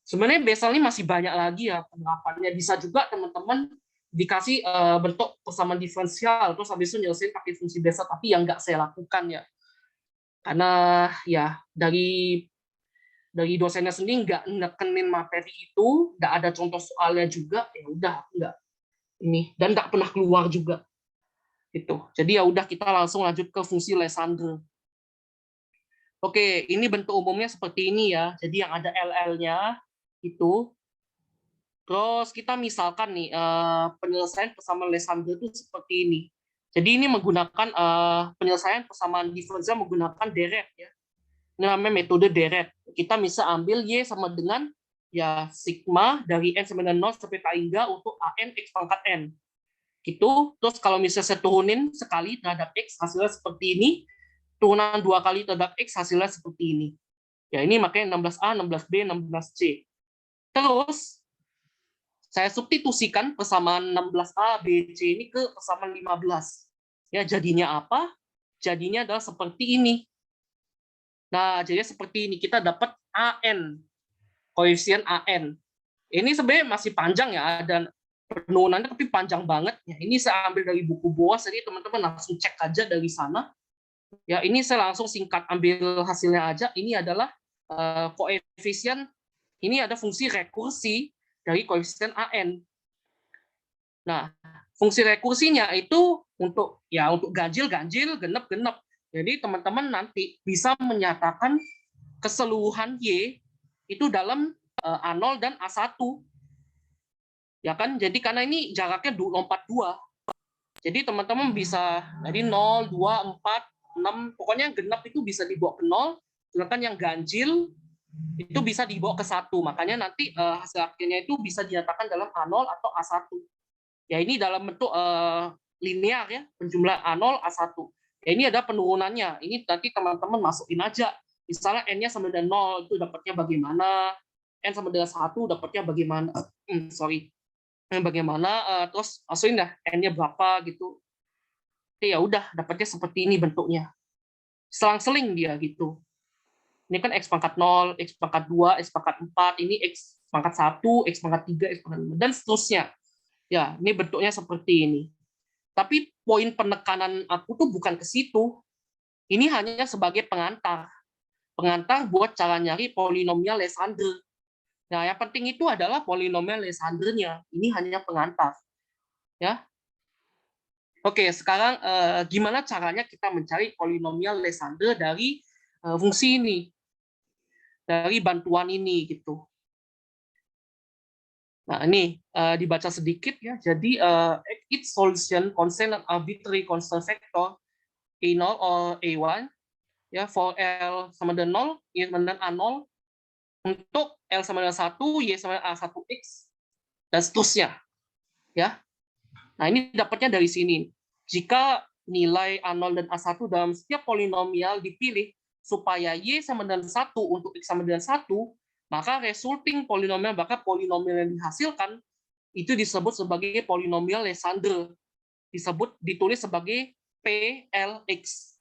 Sebenarnya Basel ini masih banyak lagi ya penerapannya. Bisa juga teman-teman dikasih bentuk persamaan diferensial terus habis itu nyelesain pakai fungsi Basel, tapi yang nggak saya lakukan ya. Karena ya dari dosennya sendiri nggak nekenin materi itu, nggak ada contoh soalnya juga, ya udah nggak ini dan nggak pernah keluar juga itu. Jadi ya udah kita langsung lanjut ke fungsi Legendre. Oke, ini bentuk umumnya seperti ini ya. Jadi yang ada LL-nya itu. Terus kita misalkan nih penyelesaian persamaan Legendre itu seperti ini. Jadi ini menggunakan penyelesaian persamaan diferensial menggunakan deret ya. Ini namanya metode deret. Kita bisa ambil Y sama dengan ya sigma dari N sama dengan 0 sampai tak hingga untuk AN X pangkat N. gitu. Terus kalau misalnya saya turunin sekali terhadap X, hasilnya seperti ini. Turunan 2 kali terhadap X, hasilnya seperti ini. Ya, ini makanya 16A, 16B, 16C. Terus, saya substitusikan persamaan 16A, B, C ini ke persamaan 15. Ya, jadinya apa? Jadinya adalah seperti ini. Nah, jadi seperti ini. Kita dapat AN, koefisien AN. Ini sebenarnya masih panjang ya, dan penurunannya tapi panjang banget. Ya, ini saya ambil dari buku BOAS, jadi teman-teman langsung cek aja dari sana. Ya, ini saya langsung singkat ambil hasilnya aja. Ini adalah koefisien, ini ada fungsi rekursi dari koefisien AN. Nah, fungsi rekursinya itu untuk ganjil, genep. Jadi teman-teman nanti bisa menyatakan keseluruhan Y itu dalam A0 dan A1. Ya kan? Jadi karena ini jaraknya lompat 2. Jadi teman-teman bisa dari 0, 2, 4, 6, pokoknya genap itu bisa dibawa ke 0, sedangkan yang ganjil itu bisa dibawa ke 1. Makanya nanti hasil akhirnya itu bisa dinyatakan dalam A0 atau A1. Ya, ini dalam bentuk linear ya, penjumlahan A0, A1. Ya, ini ada penurunannya. Ini nanti teman-teman masukin aja. Misalnya N-nya sama dengan 0, itu dapatnya bagaimana? N sama dengan 1 dapatnya bagaimana? Bagaimana, terus masukin dah N-nya berapa gitu. Ya udah, dapatnya seperti ini bentuknya. Selang-seling dia gitu. Ini kan X pangkat 0, X pangkat 2, X pangkat 4, ini X pangkat 1, X pangkat 3, X pangkat 5, dan seterusnya. Ya, ini bentuknya seperti ini. Tapi poin penekanan aku tuh bukan ke situ. Ini hanya sebagai pengantar. Pengantar buat cara nyari polinomial Legendre. Nah, yang penting itu adalah polinomial Legendre-nya. Ini hanya pengantar. Ya. Oke, sekarang gimana caranya kita mencari polinomial Legendre dari fungsi ini? Dari bantuan ini gitu. Nah, ini dibaca sedikit ya. Jadi its solution contain an arbitrary constant vector A0 or A1 ya, for L sama dengan 0, Y sama dengan A0, untuk L sama dengan 1, Y sama dengan A1X, dan seterusnya. Ya. Nah, ini dapatnya dari sini. Jika nilai A0 dan A1 dalam setiap polinomial dipilih supaya Y sama dengan 1 untuk X sama dengan 1, maka resulting polinomial, maka polinomial yang dihasilkan itu disebut sebagai polinomial Legendre. Ditulis sebagai PLX.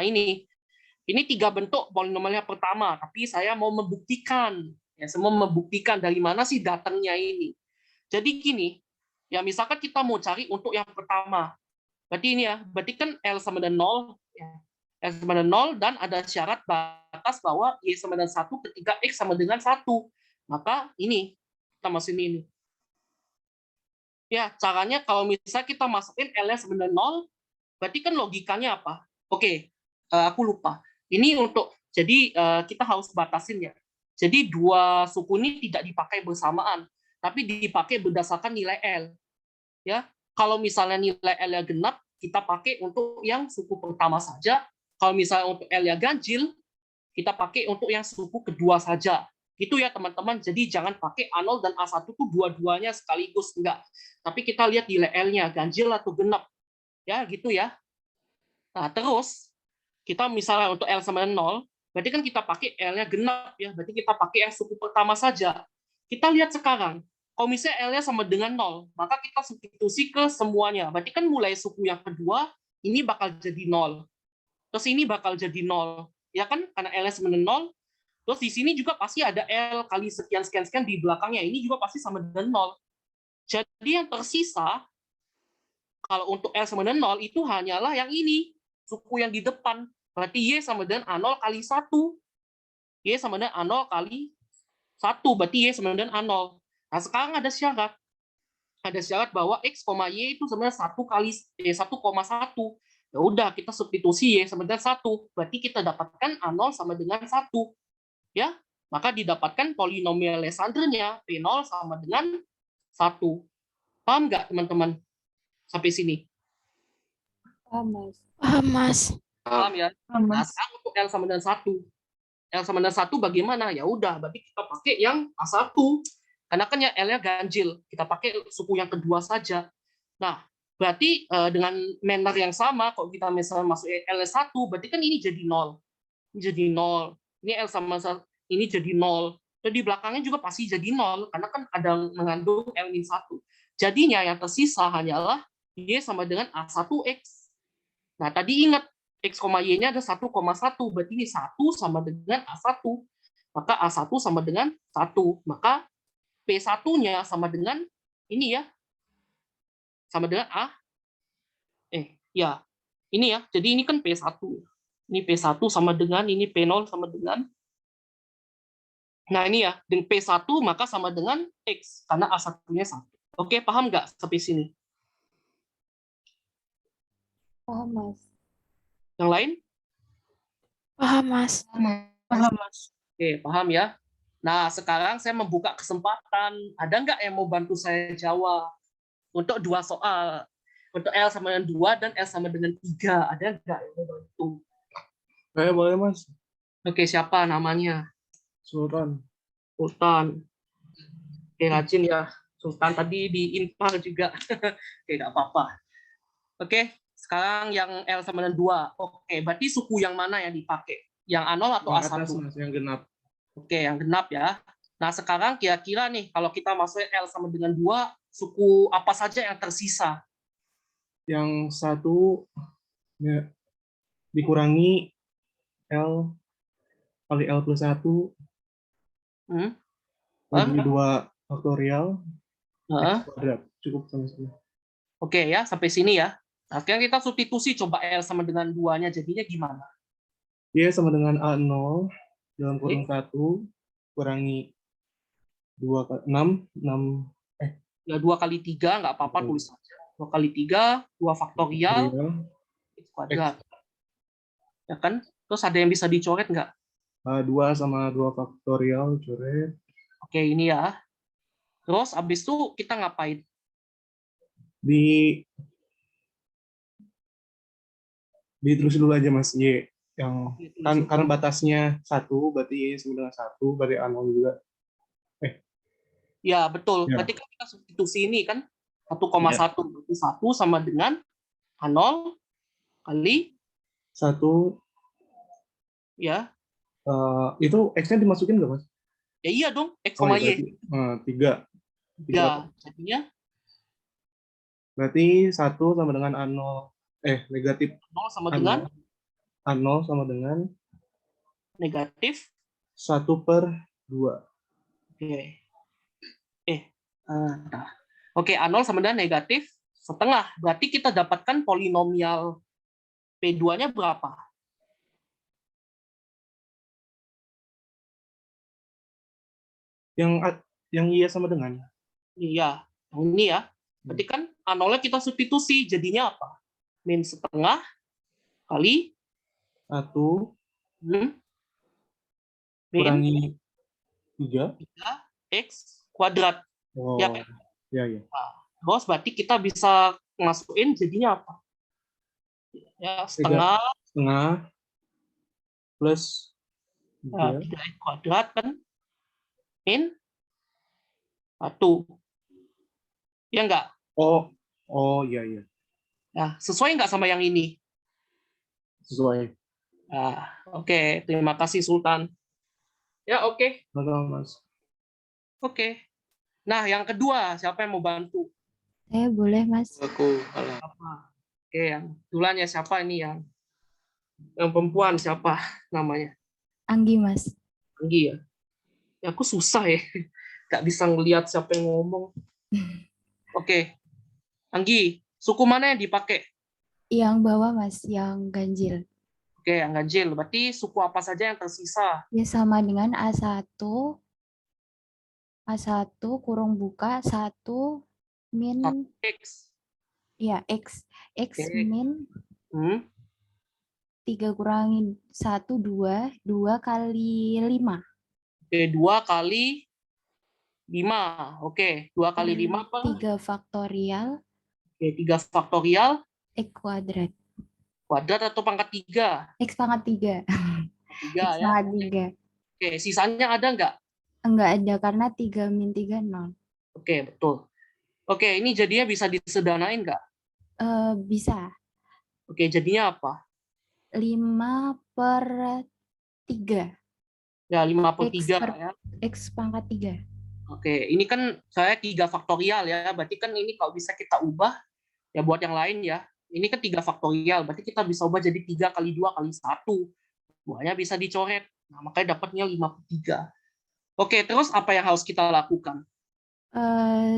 Ini 3 bentuk polinomialnya pertama, tapi saya mau membuktikan. Ya, saya mau membuktikan dari mana sih datangnya ini. Jadi gini, ya misalkan kita mau cari untuk yang pertama. Berarti ini ya, berarti kan L sama dengan 0, ya. L sama dengan 0, dan ada syarat batas bahwa Y sama dengan 1 ketika X sama dengan 1. Maka ini, kita masukin ini. Ya, caranya kalau misalnya kita masukin L-nya sama dengan 0, berarti kan logikanya apa? Oke, aku lupa. Ini untuk, jadi kita harus batasin ya. Jadi dua suku ini tidak dipakai bersamaan, tapi dipakai berdasarkan nilai L. Ya, kalau misalnya nilai L-nya genap, kita pakai untuk yang suku pertama saja. Kalau misalnya untuk L-nya ganjil, kita pakai untuk yang suku kedua saja. Gitu ya teman-teman. Jadi jangan pakai A0 dan A1 itu dua-duanya sekaligus, enggak. Tapi kita lihat nilai L-nya ganjil atau genap. Ya, gitu ya. Nah, terus kita misalnya untuk L sama dengan 0, berarti kan kita pakai L-nya genap ya. Berarti kita pakai yang suku pertama saja. Kita lihat sekarang. Kalau misalnya L-nya sama dengan 0, maka kita substitusi ke semuanya. Berarti kan mulai suku yang kedua, ini bakal jadi 0. Terus ini bakal jadi 0. Ya kan? Karena L-nya sama dengan 0. Terus di sini juga pasti ada L kali sekian-sekian di belakangnya. Ini juga pasti sama dengan 0. Jadi yang tersisa, kalau untuk L sama dengan 0, itu hanyalah yang ini. Suku yang di depan. Berarti Y sama dengan A0 kali 1. Y sama dengan A0 kali 1. Berarti Y sama dengan A0. Nah, sekarang ada syarat. Ada syarat bahwa X, Y itu sebenarnya 1 kali 1,1. Ya udah, kita substitusi Y sama dengan 1. Berarti kita dapatkan A0 sama dengan 1. Ya, maka didapatkan polinomial Legendre-nya P0 sama dengan 1. Paham nggak, teman-teman? Sampai sini. Paham, Mas. Paham ya? Nah, sekarang untuk L sama dengan 1. L sama dengan 1 bagaimana? Ya udah, berarti kita pakai yang A1. Karena kan ya L-nya ganjil. Kita pakai suku yang kedua saja. Nah, berarti dengan manner yang sama, kalau kita misalnya masuk L1, berarti kan ini jadi 0. Ini jadi 0. Ini L sama ini jadi 0. Dan di belakangnya juga pasti jadi 0, karena kan ada mengandung L-1. Jadinya yang tersisa hanyalah Y sama dengan A1X. Nah, tadi ingat, X, Y-nya ada 1,1. Berarti ini 1 sama dengan A1. Maka A1 sama dengan 1. Maka P1-nya sama dengan ini ya, sama dengan ya, ini ya. Jadi ini kan P1. Ini P1 sama dengan, ini P0 sama dengan. Nah ini ya, dengan P1 maka sama dengan X, karena A1-nya 1. Oke, paham nggak sampai sini? Paham, Mas. Yang lain? Paham, Mas. Paham, Mas. Oke, paham ya. Nah, sekarang saya membuka kesempatan. Ada nggak yang mau bantu saya jawab? Untuk 2 soal. Untuk L sama dengan 2 dan L sama dengan 3. Ada nggak yang mau bantu? Saya boleh, Mas. Oke, siapa namanya? Sultan. Sultan. Oke, rajin ya. Sultan tadi di Inpar juga. Oke, nggak apa-apa. Oke, sekarang yang L sama dengan 2. Oke, berarti suku yang mana yang dipakai? Yang A0 atau Yang A1? atas, Mas, yang genap. Oke, yang genap ya. Nah, sekarang kira-kira nih, kalau kita masuk L sama dengan 2, suku apa saja yang tersisa? Yang 1 ya, dikurangi L kali L plus 1 Hmm? bagi 2 faktorial Heeh. X kuadrat. Cukup sama-sama. Oke ya, sampai sini ya. Nah, sekarang kita substitusi, coba L sama dengan 2-nya jadinya gimana? Y sama dengan A0 dalam kurung Oke. 1 kurangi 2 kali 6 Ya, 2 kali 3, nggak apa-apa, tulis saja. 2 kali 3, 2 faktorial, X kuadrat. Ya kan? Terus ada yang bisa dicoret nggak? 2 sama 2 faktorial coret. Oke, ini ya. Terus abis itu kita ngapain? Diterus dulu aja, Mas. Y yang kan karena batasnya 1 berarti Y sama dengan 1 berarti A0 juga. Ya, betul. Ya. Berarti kan kita substitusi ini kan 1,1. Berarti 1 sama dengan A0 kali 1 ya. itu X-nya dimasukin nggak, Mas? Ya iya dong, X Oh, sama ya, Y. berarti 3. Ya, jadinya Berarti 1 sama dengan A0 negatif 0 sama dengan A0 sama dengan negatif 1/2. Oke. Nah. Oke, A0 sama dengan negatif setengah. Berarti kita dapatkan polinomial P2-nya berapa? Yang Y sama dengan? Iya, yang ini ya. Berarti kan A0-nya kita substitusi, jadinya apa? Min setengah kali 1 min kurangi 3. 3x kuadrat. Oh, Ya kan? ya. Nah, terus berarti kita bisa masukin jadinya apa? Ya, setengah plus 3. 3x kuadrat kan min 1. Ya enggak? Oh, iya. Nah, sesuai nggak sama yang ini? Sesuai. Nah, oke. Terima kasih, Sultan. Ya, oke. Mas. Oke. Nah, yang kedua, siapa yang mau bantu? Saya boleh, Mas. Aku Apa? Oke, yang duluan ya, siapa ini yang perempuan, siapa namanya? Anggi, Mas. Anggi ya? Ya, aku susah ya. Nggak bisa ngelihat siapa yang ngomong. Oke. Anggi, suku mana yang dipakai? Yang bawah, Mas, yang ganjil. Oke, yang ganjil. Berarti suku apa saja yang tersisa? Ya sama dengan A1 kurung buka 1 min 1x. ya X Oke. min 3 kurangin 1 2 kali 5. Oke, 2 kali 5. Oke, 2 kali 5 apa? 3 faktorial Oke, 3 faktorial X kuadrat. Kuadrat atau pangkat 3? X pangkat 3. 3 X ya. pangkat 3. Oke, sisanya ada nggak? Enggak ada karena 3 min 3 0. Oke, betul. Oke, ini jadinya bisa disederhanain nggak? Bisa. Oke, jadinya apa? 5/3. Ya, 5/3 X per ya. X pangkat 3. Oke, ini kan saya 3 faktorial ya. Berarti kan ini kalau bisa kita ubah, ya buat yang lain ya. Ini kan 3 faktorial, berarti kita bisa ubah jadi 3 kali 2 kali 1. Buahnya bisa dicoret. Nah, makanya dapatnya 5/3. Oke, terus apa yang harus kita lakukan?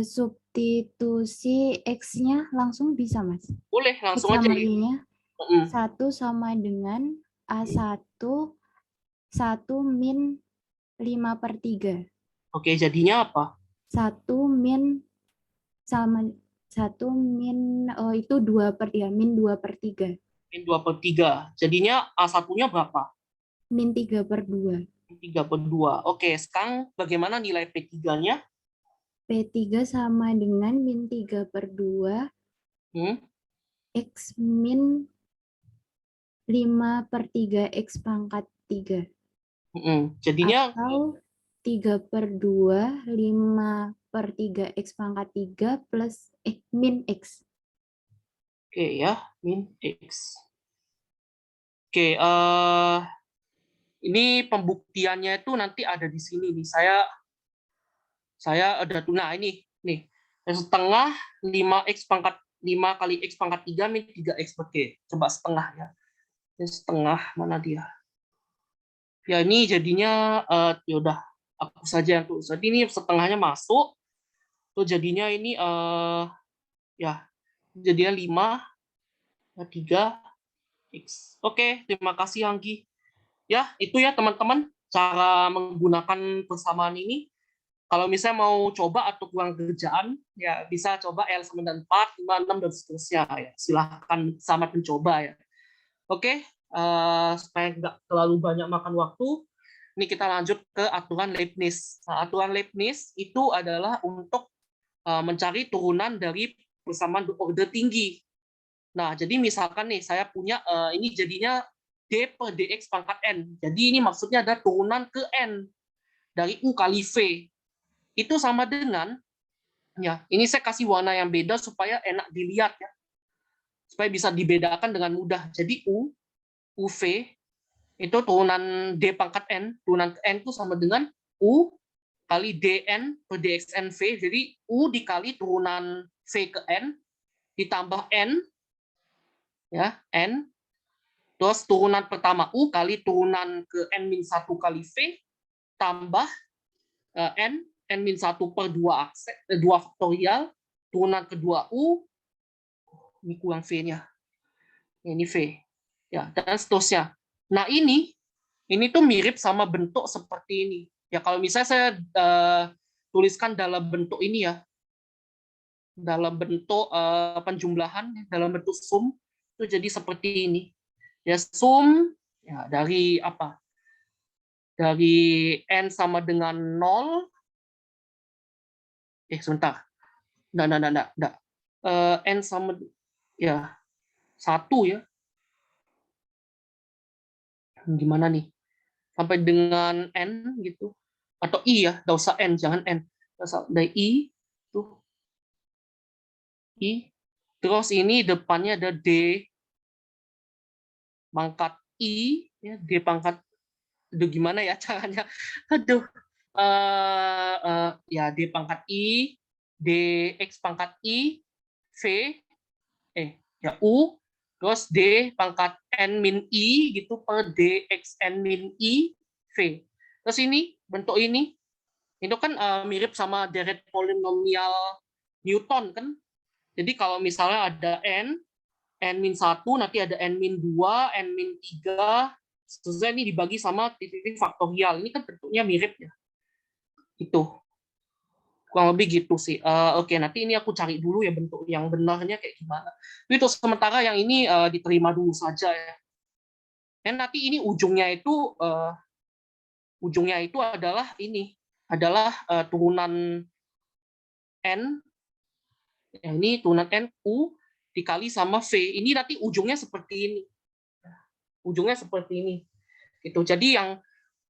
Substitusi X-nya langsung bisa, Mas. Boleh, X langsung aja. sama Y-nya Mm. 1 sama dengan A1 1 min 5/3. Oke, jadinya apa? 1 min sama 1 min itu 2/3, min 2/3. Min 2/3. Jadinya A1-nya berapa? Min 3/2. 3/2. Oke, sekarang bagaimana nilai P3-nya? P3 sama dengan min 3/2 Hmm? X min 5/3 X pangkat 3. Jadinya Atau 3/2 5/3 X pangkat 3 plus min X. oke ya, min X. Oke, ini pembuktiannya itu nanti ada di sini nih. Saya ada nah ini nih. Setengah 5x pangkat 5 kali x pangkat 3 min 3x. Oke, coba setengah ya. Ini setengah mana dia? Ya ini jadinya ya udah aku saja yang tulis. Jadi ini setengahnya masuk. Tuh jadinya ini ya jadinya 5/3x. Oke, terima kasih Anggi. Ya, itu ya teman-teman cara menggunakan persamaan ini. Kalau misalnya mau coba atau kurang kerjaan, ya bisa coba L sama dengan 4, 5, 6, dan seterusnya. Ya. Silahkan sama mencoba ya. Oke, supaya nggak terlalu banyak makan waktu, ini kita lanjut ke aturan Leibniz. Nah, aturan Leibniz itu adalah untuk mencari turunan dari persamaan berorder tinggi. Nah, jadi misalkan nih, saya punya, ini jadinya D per dx pangkat N. Jadi ini maksudnya ada turunan ke N dari U kali V. Itu sama dengan, ya ini saya kasih warna yang beda supaya enak dilihat ya. Supaya bisa dibedakan dengan mudah. Jadi UV itu turunan D pangkat N, turunan ke N itu sama dengan U kali DN per dxN V. Jadi U dikali turunan V ke N, ditambah N, ya N, terus turunan pertama U kali turunan ke N-1 kali V, tambah N, N-1 per 2 faktorial, turunan kedua U, ini kurang V-nya, ini V, ya dan seterusnya. Nah ini tuh mirip sama bentuk seperti ini. Ya kalau misalnya saya tuliskan dalam bentuk ini ya, dalam bentuk penjumlahan, dalam bentuk sum, itu jadi seperti ini. Ya sum ya dari apa? Dari N sama dengan 0. Sebentar. Enggak. N sama ya 1 ya. Gimana nih? Sampai dengan N gitu. Atau I ya, enggak usah N, jangan N. Dari I tuh. I. Terus ini depannya ada D pangkat I ya, D pangkat aduh gimana ya caranya? Aduh. Ya D pangkat I, dx pangkat I, V, ya U, terus D pangkat N min I gitu per dxN min I, V. Terus ini, bentuk ini, itu kan mirip sama deret polinomial Newton kan. Jadi kalau misalnya ada N min 1, nanti ada N min 2, N min 3, seterusnya ini dibagi sama titik-titik faktorial. Ini kan bentuknya mirip ya. Itu. Kurang lebih gitu sih. Oke, nanti ini aku cari dulu ya bentuk yang benarnya kayak gimana. Itu sementara yang ini diterima dulu saja ya. Dan nanti ini ujungnya itu adalah ini adalah turunan N. Ya, ini turunan N U dikali sama V. Ini nanti ujungnya seperti ini. Ujungnya seperti ini. Gitu. Jadi yang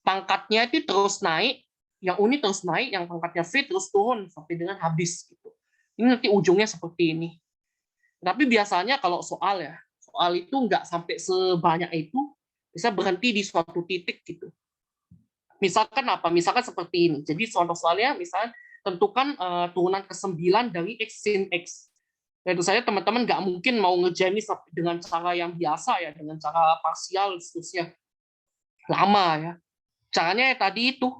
pangkatnya itu terus naik, yang uni terus naik, yang pangkatnya V terus turun sampai dengan habis gitu. Ini nanti ujungnya seperti ini. Tapi biasanya kalau soal itu nggak sampai sebanyak itu, bisa berhenti di suatu titik gitu. Misalkan apa? Misalkan seperti ini. Jadi contoh soalnya, misalnya tentukan turunan ke-9 dari X sin X. Tentu saja teman-teman nggak mungkin mau ngerjain ini dengan cara yang biasa ya, dengan cara parsial, seterusnya. Lama ya. Caranya tadi itu,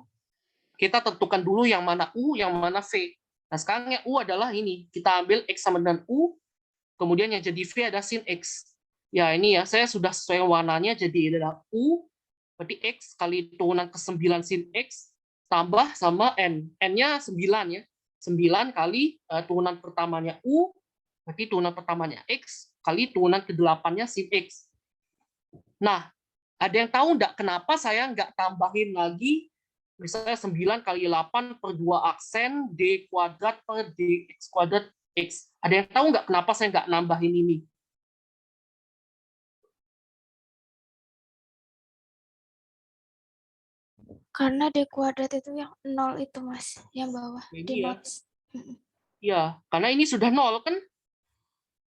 kita tentukan dulu yang mana U, yang mana V. Nah, sekarang yang U adalah ini. Kita ambil X sama dengan U, kemudian yang jadi V ada sin X. Ya, ini ya, saya sudah sesuai warnanya, jadi adalah U, berarti X kali turunan ke-9 sin X, tambah sama N. N-nya 9 ya. 9 kali turunan pertamanya U, berarti turunan pertamanya X, kali turunan ke-8-nya sin X. Nah, ada yang tahu nggak kenapa saya nggak tambahin lagi misalnya 9 kali 8 per 2 aksen D kuadrat per DX kuadrat X. Ada yang tahu nggak kenapa saya nggak nambahin ini? Karena D kuadrat itu yang 0 itu, Mas. Yang bawah. Ini Di ya. notes. Ya, karena ini sudah 0 kan?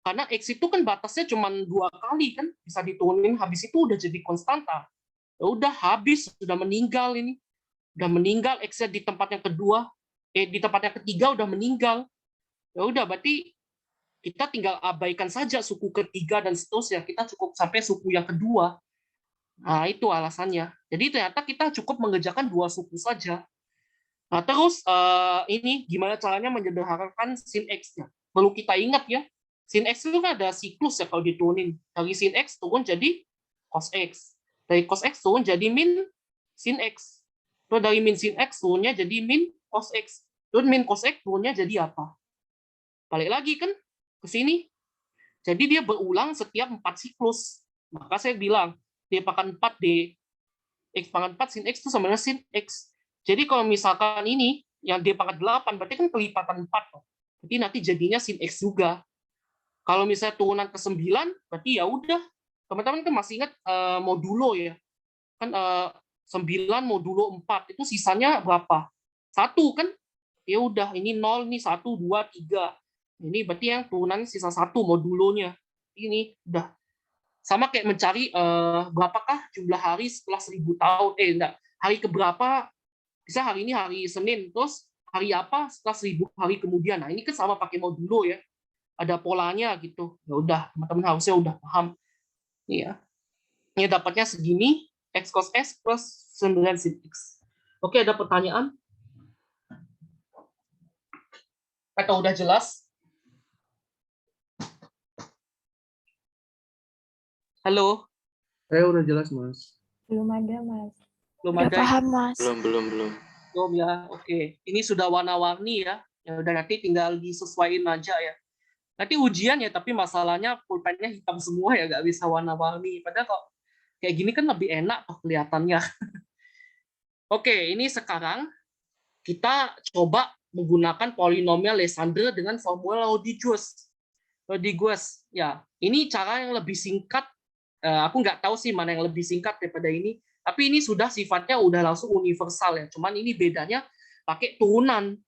Karena X itu kan batasnya cuma 2 kali kan? Bisa diturunin, habis itu udah jadi konstanta. Ya udah habis, sudah meninggal ini. Udah meninggal, X-nya di tempat yang kedua, di tempat yang ketiga udah meninggal. Ya udah, berarti kita tinggal abaikan saja suku ketiga dan seterusnya. Kita cukup sampai suku yang kedua. Nah, itu alasannya. Jadi ternyata kita cukup mengerjakan 2 suku saja. Nah, terus ini gimana caranya menyederhanakan sin X-nya. Perlu kita ingat ya, sin X itu kan ada siklus ya kalau diturunin. Dari sin X turun jadi cos X. Dari cos X turun jadi min sin X. Terus dari min sin X turunnya jadi min cos X. Terus min cos X turunnya jadi apa? Balik lagi kan ke sini. Jadi dia berulang setiap 4 siklus. Maka saya bilang, D pangkat 4D, X pangkat 4 sin X itu sama dengan sin X. Jadi kalau misalkan ini, yang D pangkat 8, berarti kan kelipatan 4. Jadi nanti jadinya sin X juga. Kalau misalnya turunan ke 9, berarti ya udah. Teman-teman kan masih ingat modulo ya. Kan 9 modulo 4, itu sisanya berapa? 1 kan? Ya udah, ini 0, ini 1, 2, 3. Ini berarti yang turunan sisa 1 modulonya. Ini udah. Sama kayak mencari berapakah jumlah hari setelah 1000 tahun. Enggak. Hari keberapa, bisa hari ini hari Senin, terus hari apa setelah 1000 hari kemudian. Nah, ini kan sama pakai modulo ya. Ada polanya gitu. Ya udah, teman-teman harusnya udah paham. Ini ya. Ini dapatnya segini, X cos S plus 9 sin X. Oke, ada pertanyaan? Atau udah jelas? Halo? Saya udah jelas, Mas. Belum ada, Mas. Belum Udah ada? paham, Mas. Belum. Belum ya, oke. Ini sudah warna-warni ya. Ya udah, nanti tinggal disesuaikan aja ya. Nanti ujian ya, tapi masalahnya pulpennya hitam semua ya, nggak bisa warna-warni. Padahal kok kayak gini kan lebih enak tuh kelihatannya. Oke, ini sekarang kita coba menggunakan polinomial Legendre dengan formula Lodigues. Ya, ini cara yang lebih singkat. Aku nggak tahu sih mana yang lebih singkat daripada ini. Tapi ini sudah sifatnya udah langsung universal ya. Cuman ini bedanya pakai turunan.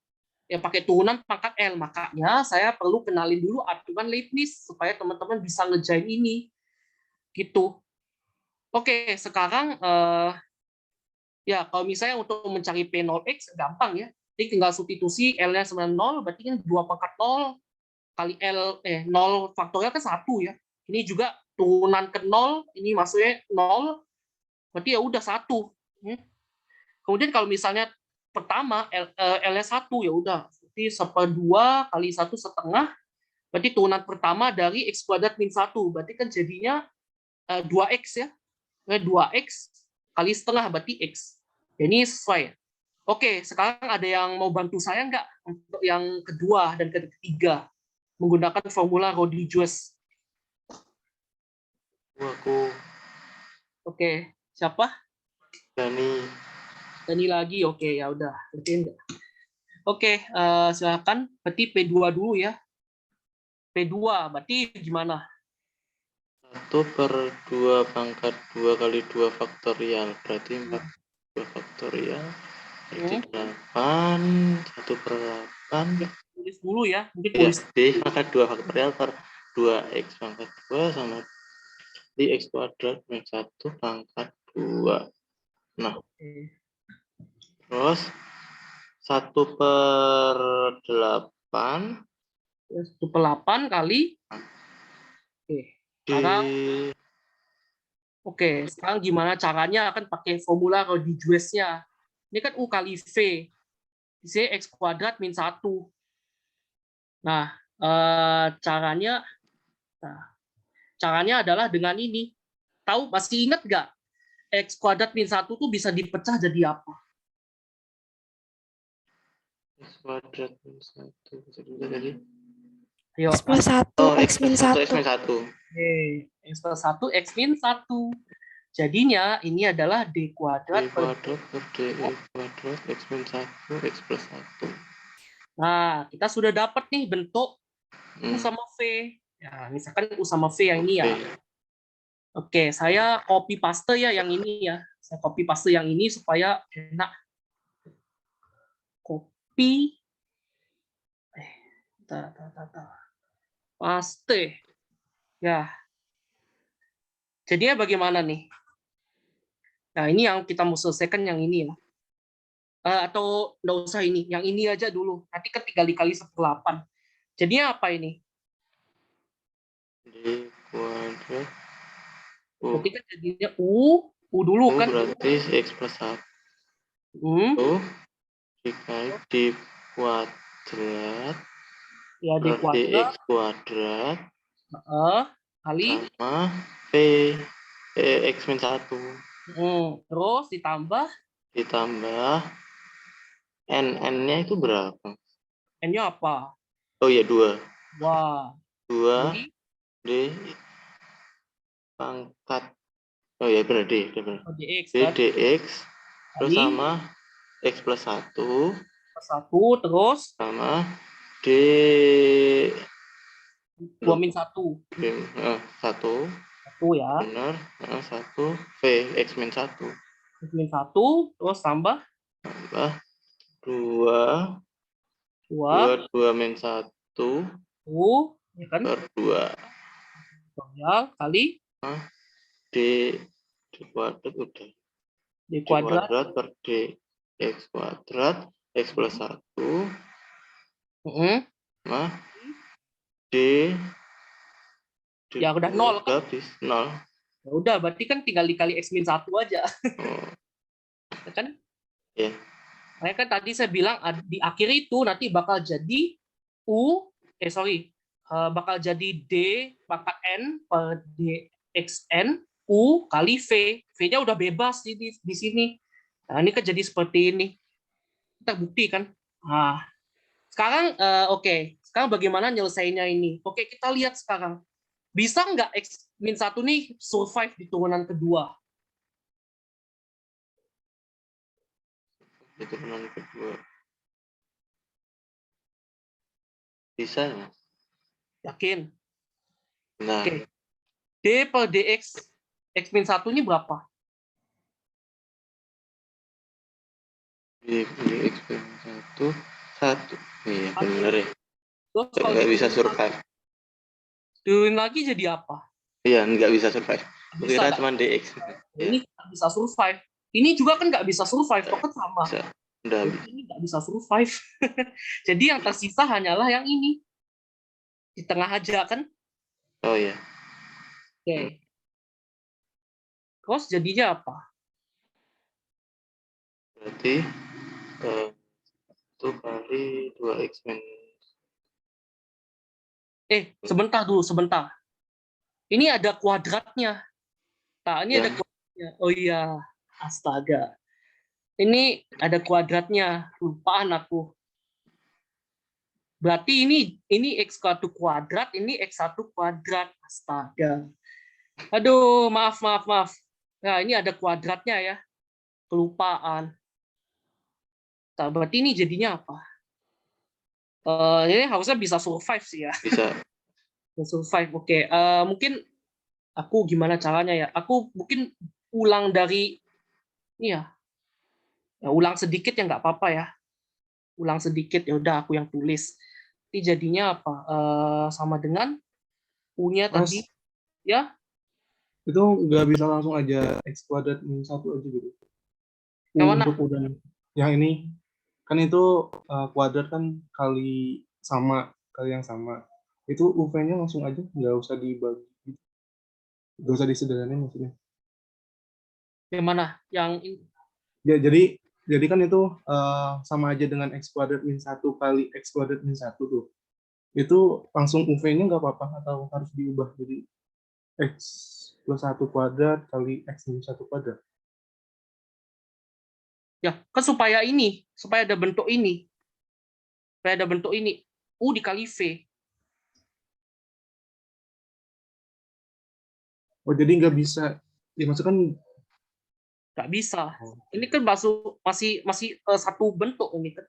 Ya pakai turunan pangkat L. Makanya saya perlu kenalin dulu aturan Leibniz supaya teman-teman bisa ngerjain ini. Gitu. Oke, sekarang ya kalau misalnya untuk mencari P0x gampang ya. Jadi tinggal substitusi L-nya sama 0, berarti kan 2 pangkat 0 kali L 0 faktorial kan 1 ya. Ini juga turunan ke 0, ini maksudnya 0, berarti ya udah 1. Kemudian kalau misalnya pertama L-nya 1 ya udah, berarti 1/2 kali 1/2, berarti turunan pertama dari X kuadrat min 1, berarti kan jadinya 2X ya. 2X kali setengah berarti X. Ini sesuai. Oke, sekarang ada yang mau bantu saya nggak untuk yang kedua dan ketiga menggunakan formula Rodriguez? Aku Oke, siapa? Dani lagi. Oke, ya udah. Oke, silakan. Berarti P2 dulu ya. P2 berarti gimana? 1/2 pangkat 2 kali 2 faktorial berarti 2 faktorial berarti 8 1/8 tulis dulu ya. Mungkin Ya, tulis D pangkat 2 faktorial per 2x pangkat 2 sama dx kuadrat min 1 pangkat 2. Nah, terus 1/8 1/8 kali. Oke. di Sekarang gimana caranya? Akan pakai formula kalau di Juesnya. Ini kan U kali V. Di sini X kuadrat min 1. Nah, caranya adalah dengan ini. Tahu, masih ingat nggak? X kuadrat min 1 tuh bisa dipecah jadi apa? x kuadrat min 1 bisa juga jadi Ayo, X plus 1, X min 1. x min 1. X plus 1, X min 1. Jadinya ini adalah D D kuadrat per kuadrat per dx kuadrat x min 1 x plus 1. Nah, kita sudah dapat nih bentuk U sama V. Ya, misalkan U sama V yang ini ya. Oke, saya copy paste ya yang ini ya. Saya copy paste yang ini supaya enak. Copy. Paste. Ya. Jadinya bagaimana nih? Nah, ini yang kita mau selesaikan yang ini ya. Atau nggak usah ini, yang ini aja dulu. Nanti kan 3 dikali 1/8. Jadinya apa ini? D kuadrat Berarti kan jadinya U dulu kan. berarti x plus 1 dikali D kuadrat Ya, D per kuadrat. dx kuadrat Kali. sama V x min 1 Terus ditambah. N-nya itu berapa? N-nya apa? Oh ya 2. Wah. 2 D pangkat. Oh ya benar D. DX D kan? dx terus Kali sama x plus 1 terus sama D 2 min 1. 1 Ya. benar. 1 V x min 1 X min 1 terus tambah 2 min 1 ya kan? per 2 Ya, kali D kuadrat udah. D D kuadrat per D x kuadrat x plus 1 sama D ya udah 0 kan? habis 0. Ya udah, berarti kan tinggal dikali X min 1 aja. Ya kan? Iya. Makanya kan tadi saya bilang di akhir itu nanti bakal jadi bakal jadi D pangkat N per DXN U kali V. V-nya udah bebas di sini. Nah, ini kan jadi seperti ini. Kita bukti kan. Nah, sekarang sekarang bagaimana nyelesainnya ini? Oke, kita lihat sekarang. Bisa nggak X min 1 nih survive di turunan kedua? Di turunan kedua. Bisa ya? Yakin? Nah, Oke. D per dx X min 1 ini berapa? D x min 1 Iya benar ya. Terus kalau Nggak bisa survive. turunin lagi jadi apa? Iya, nggak bisa survive. Bisa, Kira cuma dx. ini nggak bisa survive. Ini juga kan nggak bisa survive, kok kan sama. Bisa. Udah. Jadi ini nggak bisa survive. Jadi yang tersisa hanyalah yang ini. Di tengah aja kan? Oh iya. Oke. Terus jadinya apa? Berarti 1 kali 2x min. Sebentar dulu, sebentar. Ini ada kuadratnya. Nah, ini ada kuadratnya. Oh iya, astaga. Ini ada kuadratnya. Lupaan aku. Berarti ini X1 kuadrat, ini X1 kuadrat. Astaga. Aduh, maaf. Nah, ini ada kuadratnya ya. Kelupaan. Nah, berarti ini jadinya apa? Ini harusnya bisa survive sih ya. Bisa. Survive, oke. Mungkin aku gimana caranya ya? Aku mungkin ulang dari ini ya. Ulang sedikit ya nggak apa-apa ya. Ulang sedikit ya udah aku yang tulis. Ini jadinya apa? Sama dengan U-nya Mas, tadi, ya. itu nggak bisa langsung aja X kuadrat min 1 aja gitu. Yang U mana? untuk U dan yang ini kan itu kuadrat kan kali yang sama. Itu UV-nya langsung aja, nggak usah dibagi, nggak usah disederhanain maksudnya. Yang mana? Yang ini. Ya, jadi kan itu sama aja dengan X kuadrat min 1 kali X kuadrat min 1 tuh. Itu langsung UV-nya nggak apa-apa atau harus diubah jadi X plus 1 kuadrat kali X minus 1 kuadrat. Ya, kan supaya ada bentuk ini. Supaya ada bentuk ini. U dikali V. Oh, jadi nggak bisa, ya maksudnya kan, Nggak bisa. Ini kan masih satu bentuk ini kan.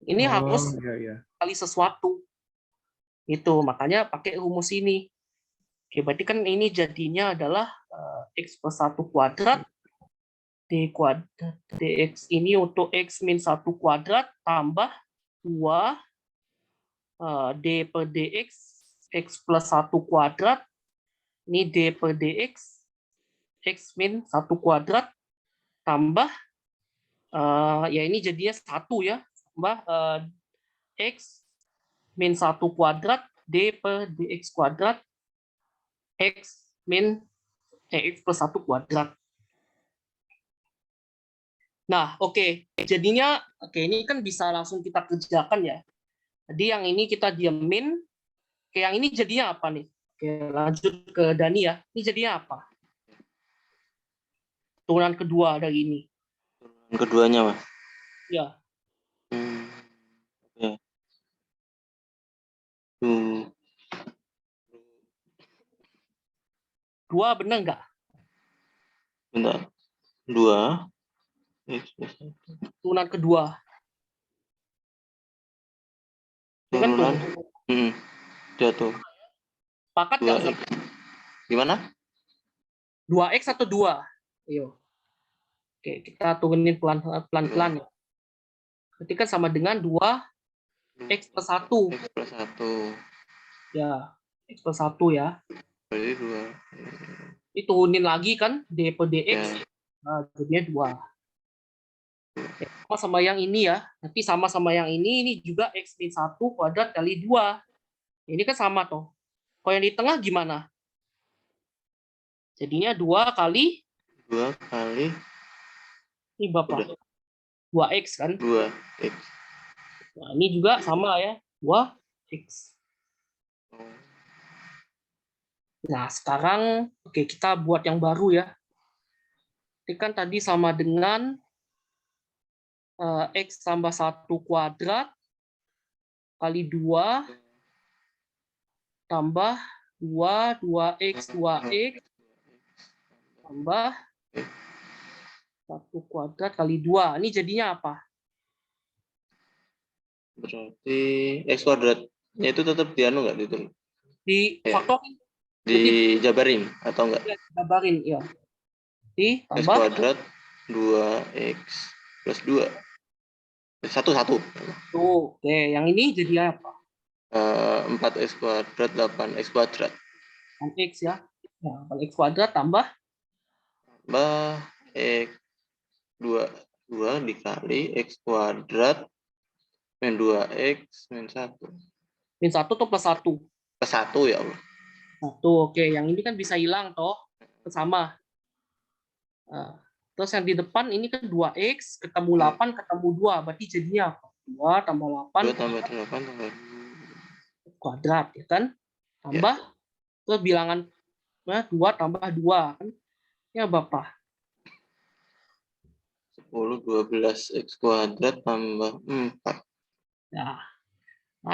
Ini harus iya, iya. kali sesuatu. Itu makanya pakai rumus ini. Oke, berarti kan ini jadinya adalah X plus 1 kuadrat D kuadrat dx ini untuk X min 1 kuadrat tambah 2 D per dx X plus 1 kuadrat ini D per dx X min 1 kuadrat tambah ya ini jadinya 1 ya, tambah X min 1 kuadrat D per dx kuadrat X min X plus 1 kuadrat. Nah, oke. Jadinya, ini kan bisa langsung kita kerjakan ya. Jadi yang ini kita diamin. Oke, yang ini jadinya apa nih? Oke, lanjut ke Dani ya. Ini jadinya apa? Turunan kedua dari ini. Keduanya, Mas. Ya. Oke. Hmm. Dua benar nggak? Bentar. 2 X plus 1. Turunan kedua. Ini kan Turunan. tuh. Jatuh. Sepakat nggak? 2X. Gimana? 2x atau 2? Ayo. Oke, kita turunin pelan-pelan ya. Berarti kan sama dengan 2x plus 1. X plus 1. Ya, x plus 1 ya. Berarti 2. Diturunin lagi kan D per dx. Ya. Nah, jadinya 2. Sama yang ini ya. Nanti sama yang ini juga X min 1 kuadrat kali 2. Ini kan sama toh. Kalau yang di tengah gimana? Jadinya 2 kali 2 kali ini berapa? 2x kan? 2X. Nah, ini juga sama ya. 2x. Nah, sekarang oke, kita buat yang baru ya. Ini kan tadi sama dengan X tambah 1 kuadrat kali 2 tambah 2x tambah 1 kuadrat kali 2. Ini jadinya apa? Berarti X kuadratnya itu tetap di anu nggak itu? Di Ya. faktorin. Dijabarin atau enggak? Jabarin, ya. X Tambah kuadrat 2X plus 2. 1. tuh. Oke, yang ini jadi apa? 4X kuadrat 8X kuadrat. 8x ya. Nah, 8x kuadrat tambah X 2 dikali X kuadrat min 2X min 1. min 1 atau plus 1? Plus 1 ya Allah. 1, oke. Yang ini kan bisa hilang toh. Sama. Nah, terus yang di depan ini kan 2x ketemu 8 ketemu 2. Berarti jadinya apa? 2 tambah 8 2 tambah 8 tambah kuadrat ya kan? Tambah terus bilangan 2 tambah 2 kan? Ya Bapak. 10 12X kuadrat tambah 4. Nah,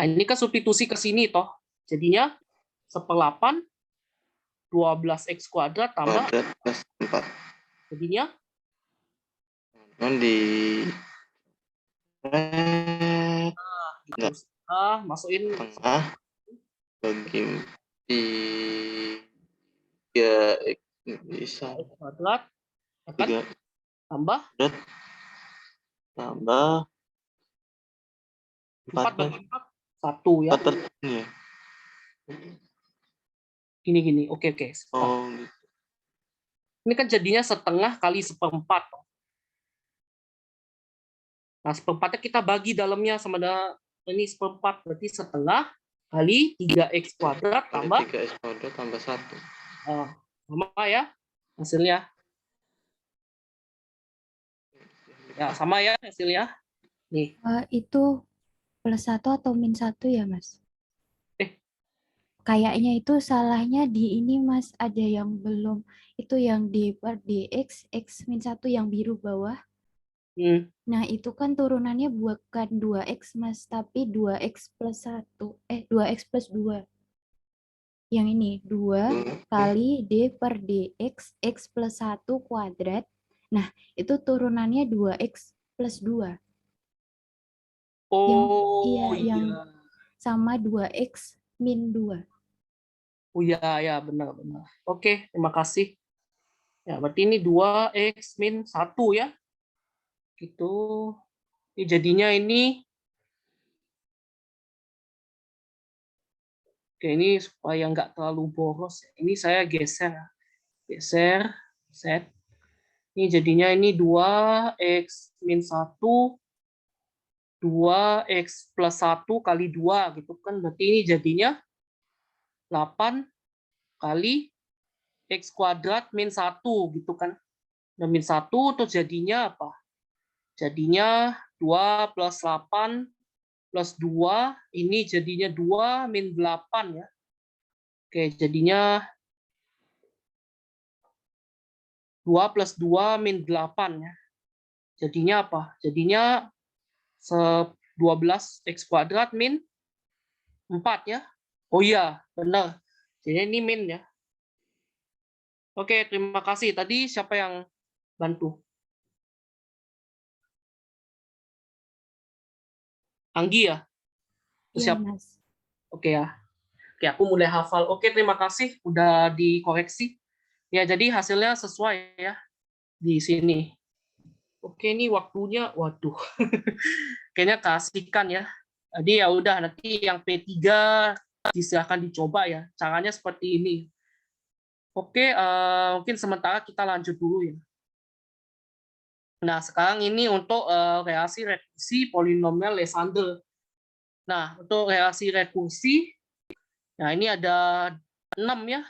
ini kan substitusi ke sini toh. Jadinya 1/8 12x kuadrat tambah Kuadrat plus 4. jadinya Kan di gitu. Masukin tengah bagi 3X bisa x kuadrat ya kan? 3 Tambah tambah 4 bagi 4 1 ya. Iya. Gini. Oke. Oh, gitu. Ini kan jadinya setengah kali seperempat. Nah, seperempatnya kita bagi dalamnya sama dengan ini seperempat, berarti setengah kali 3x kuadrat Kali tambah 3x kuadrat tambah 1. sama ya hasilnya. Ya, sama ya hasilnya. Nih. Itu +1 atau -1 ya, Mas? Kayaknya itu salahnya di ini, Mas. Ada yang belum. Itu yang D per DX, X-1 yang biru bawah. Nah, itu kan turunannya bukan 2x, Mas, tapi 2x plus 1. 2x plus 2. Yang ini, 2 kali D per DX, X plus 1 kuadrat. Nah, itu turunannya 2x plus 2. Yang sama 2x min 2. Oh ya, benar. Oke, terima kasih. Ya, berarti ini 2x min 1 ya. Gitu. Ini jadinya ini. Oke, ini supaya nggak terlalu boros. Ini saya geser, set. Ini jadinya ini 2x min 1, 2x plus 1 kali 2 gitu kan. Berarti ini jadinya 8 kali x kuadrat min 1 gitu kan. Dan min 1 terus jadinya apa? Jadinya 2 plus 8 plus 2, ini jadinya 2 min 8 ya. Oke, jadinya 2 plus 2 min 8 ya. Jadinya apa? Jadinya 12x kuadrat min 4 ya. Oh iya, benar. Jadi ini min ya. Oke, terima kasih. Tadi siapa yang bantu? Anggi ya? Iya, Siap. Mas. Oke ya. Oke, aku mulai hafal. Oke, terima kasih udah dikoreksi. Ya, jadi hasilnya sesuai ya di sini. Oke, ini waktunya, waduh. Kayaknya keasikan ya. Jadi ya udah, nanti yang P3 silakan dicoba ya. Caranya seperti ini. Oke, mungkin sementara kita lanjut dulu ya. Nah, sekarang ini untuk relasi rekursi polinomial Legendre. Nah, untuk relasi rekursi, nah ini ada 6 ya.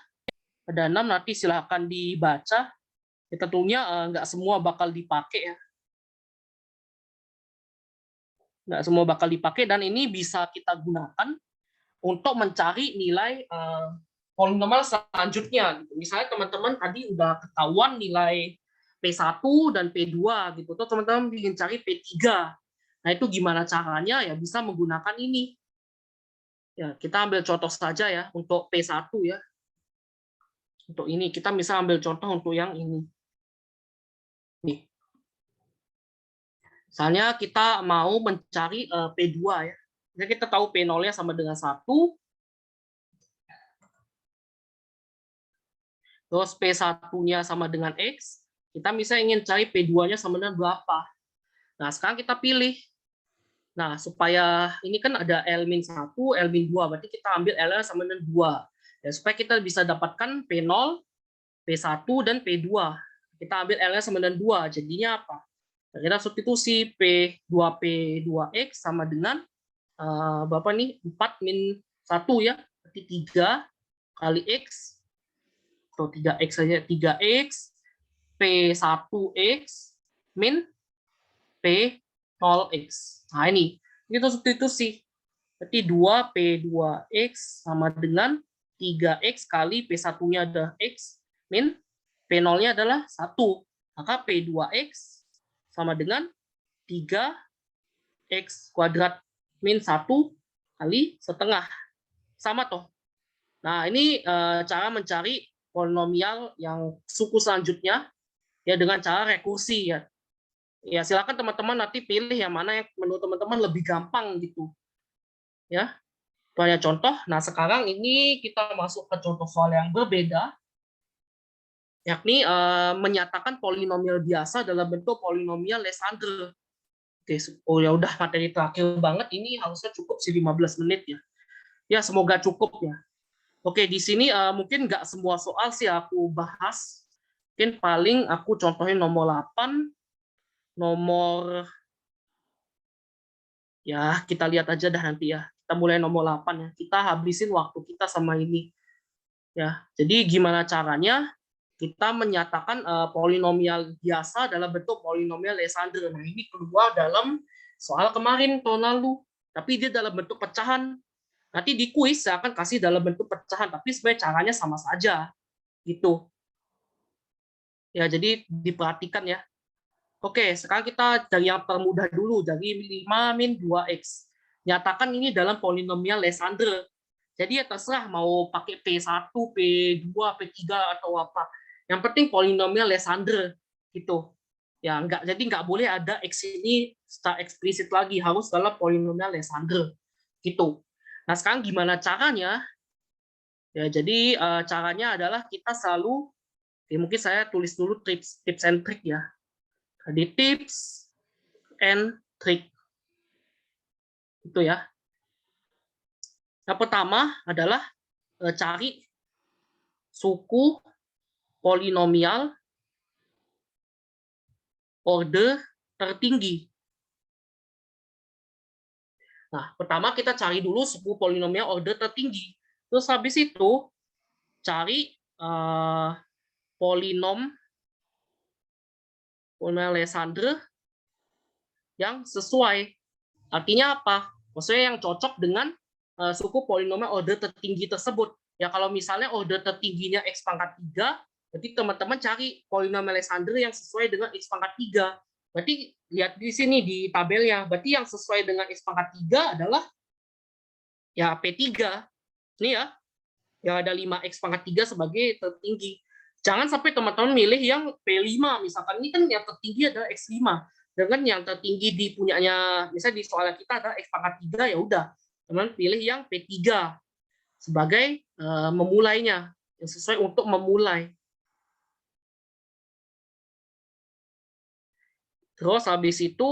Ada 6, nanti silahkan dibaca. Ya, tentunya nggak semua bakal dipakai ya. Nggak semua bakal dipakai, dan ini bisa kita gunakan untuk mencari nilai polinomial selanjutnya. Misalnya teman-teman tadi udah ketahuan nilai P1 dan P2 gitu. Tuh teman-teman ingin cari P3. Nah, itu gimana caranya? Ya bisa menggunakan ini. Ya, kita ambil contoh saja ya untuk P1 ya. Untuk ini kita bisa ambil contoh untuk yang ini. Nih. Misalnya kita mau mencari P2 ya. Jadi kita tahu P0-nya sama dengan 1. Terus P1-nya sama dengan X. Kita bisa ingin cari P2-nya sama dengan berapa. Nah, sekarang kita pilih. Nah, supaya ini kan ada L-1, L-2, berarti kita ambil L-nya sama dengan 2. Ya, supaya kita bisa dapatkan P0, P1, dan P2. Kita ambil L-nya sama dengan 2, jadinya apa? Nah, kita substitusi P2P2X sama dengan berapa nih? 4 min 1 ya, berarti 3 kali X, atau 3X saja, 3X, P1X, min P0X. Nah, ini kita substitusi. Berarti 2P2X sama dengan 3X kali P1-nya adalah X, min P0-nya adalah 1. Maka P2X sama dengan 3X kuadrat min 1 kali setengah. Sama toh. Nah, ini cara mencari polinomial yang suku selanjutnya ya dengan cara rekursi ya. Ya, silakan teman-teman nanti pilih yang mana yang menurut teman-teman lebih gampang gitu. Ya. Itu hanya contoh. Nah, sekarang ini kita masuk ke contoh soal yang berbeda, yakni menyatakan polinomial biasa dalam bentuk polinomial Legendre. Oke, oh ya udah materi terakhir banget ini harusnya cukup sih 15 menit ya. Ya semoga cukup ya. Oke, di sini mungkin nggak semua soal sih aku bahas. Mungkin paling aku contohin nomor 8, nomor ya kita lihat aja dah nanti ya. Kita mulai nomor 8 ya. Kita habisin waktu kita sama ini. Ya, jadi gimana caranya kita menyatakan polinomial biasa dalam bentuk polinomial Legendre. Nah, ini keluar dalam soal kemarin tahun lalu, tapi dia dalam bentuk pecahan. Nanti di kuis saya akan kasih dalam bentuk pecahan, tapi sebenarnya caranya sama saja, gitu. Ya, jadi diperhatikan ya. Oke, sekarang kita dari yang termudah dulu, dari 5 min 2x. Nyatakan ini dalam polinomial Legendre. Jadi ya terserah mau pakai P1, P2, P3 atau apa. Yang penting polinomial Legendre gitu. Ya jadi nggak boleh ada x ini secara eksplisit lagi, harus dalam polinomial Legendre gitu. Nah, sekarang gimana caranya? Ya jadi caranya adalah kita selalu mungkin saya tulis dulu tips and trick ya. Jadi tips and trick. Itu ya. Yang pertama adalah cari suku polinomial orde tertinggi. Nah, pertama kita cari dulu suku polinomial orde tertinggi. Terus habis itu cari polinomial Legendre yang sesuai. Artinya apa? Maksudnya yang cocok dengan suku polinomial orde tertinggi tersebut. Ya kalau misalnya orde tertingginya x pangkat 3, berarti teman-teman cari polinomial Legendre yang sesuai dengan x pangkat 3. Berarti lihat di sini di tabelnya, berarti yang sesuai dengan x pangkat 3 adalah ya P3. Ini ya, yang ada 5x pangkat 3 sebagai tertinggi. Jangan sampai teman-teman milih yang P5, misalkan ini kan yang tertinggi adalah X5. Dengan yang tertinggi di punyanya, misalnya di soal kita ada X pangkat 3, ya udah. Teman pilih yang P3 sebagai memulainya, yang sesuai untuk memulai. Terus habis itu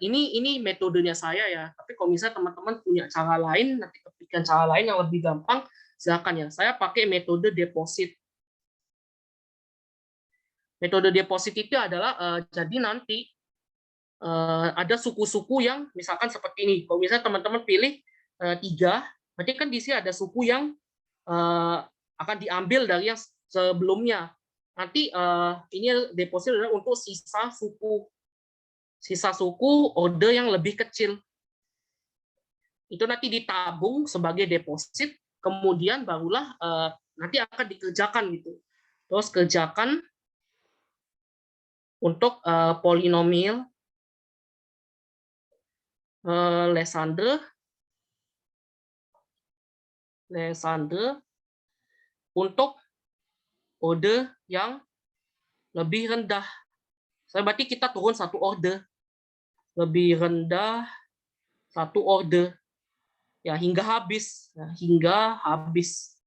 ini metodenya saya ya. Tapi kalau misalnya teman-teman punya cara lain, nanti kepikiran cara lain yang lebih gampang, silakan ya. Saya pakai metode deposit. Metode deposit itu adalah jadi nanti ada suku-suku yang misalkan seperti ini. Kalau misalnya teman-teman pilih 3, berarti kan di sini ada suku yang akan diambil dari yang sebelumnya. Nanti ini deposit adalah untuk sisa suku orde yang lebih kecil. Itu nanti ditabung sebagai deposit, kemudian barulah nanti akan dikerjakan gitu. Terus kerjakan untuk polinomial Legendre untuk orde yang lebih rendah. Berarti kita turun satu orde. Lebih rendah satu orde. Ya, hingga habis. Ya, hingga habis.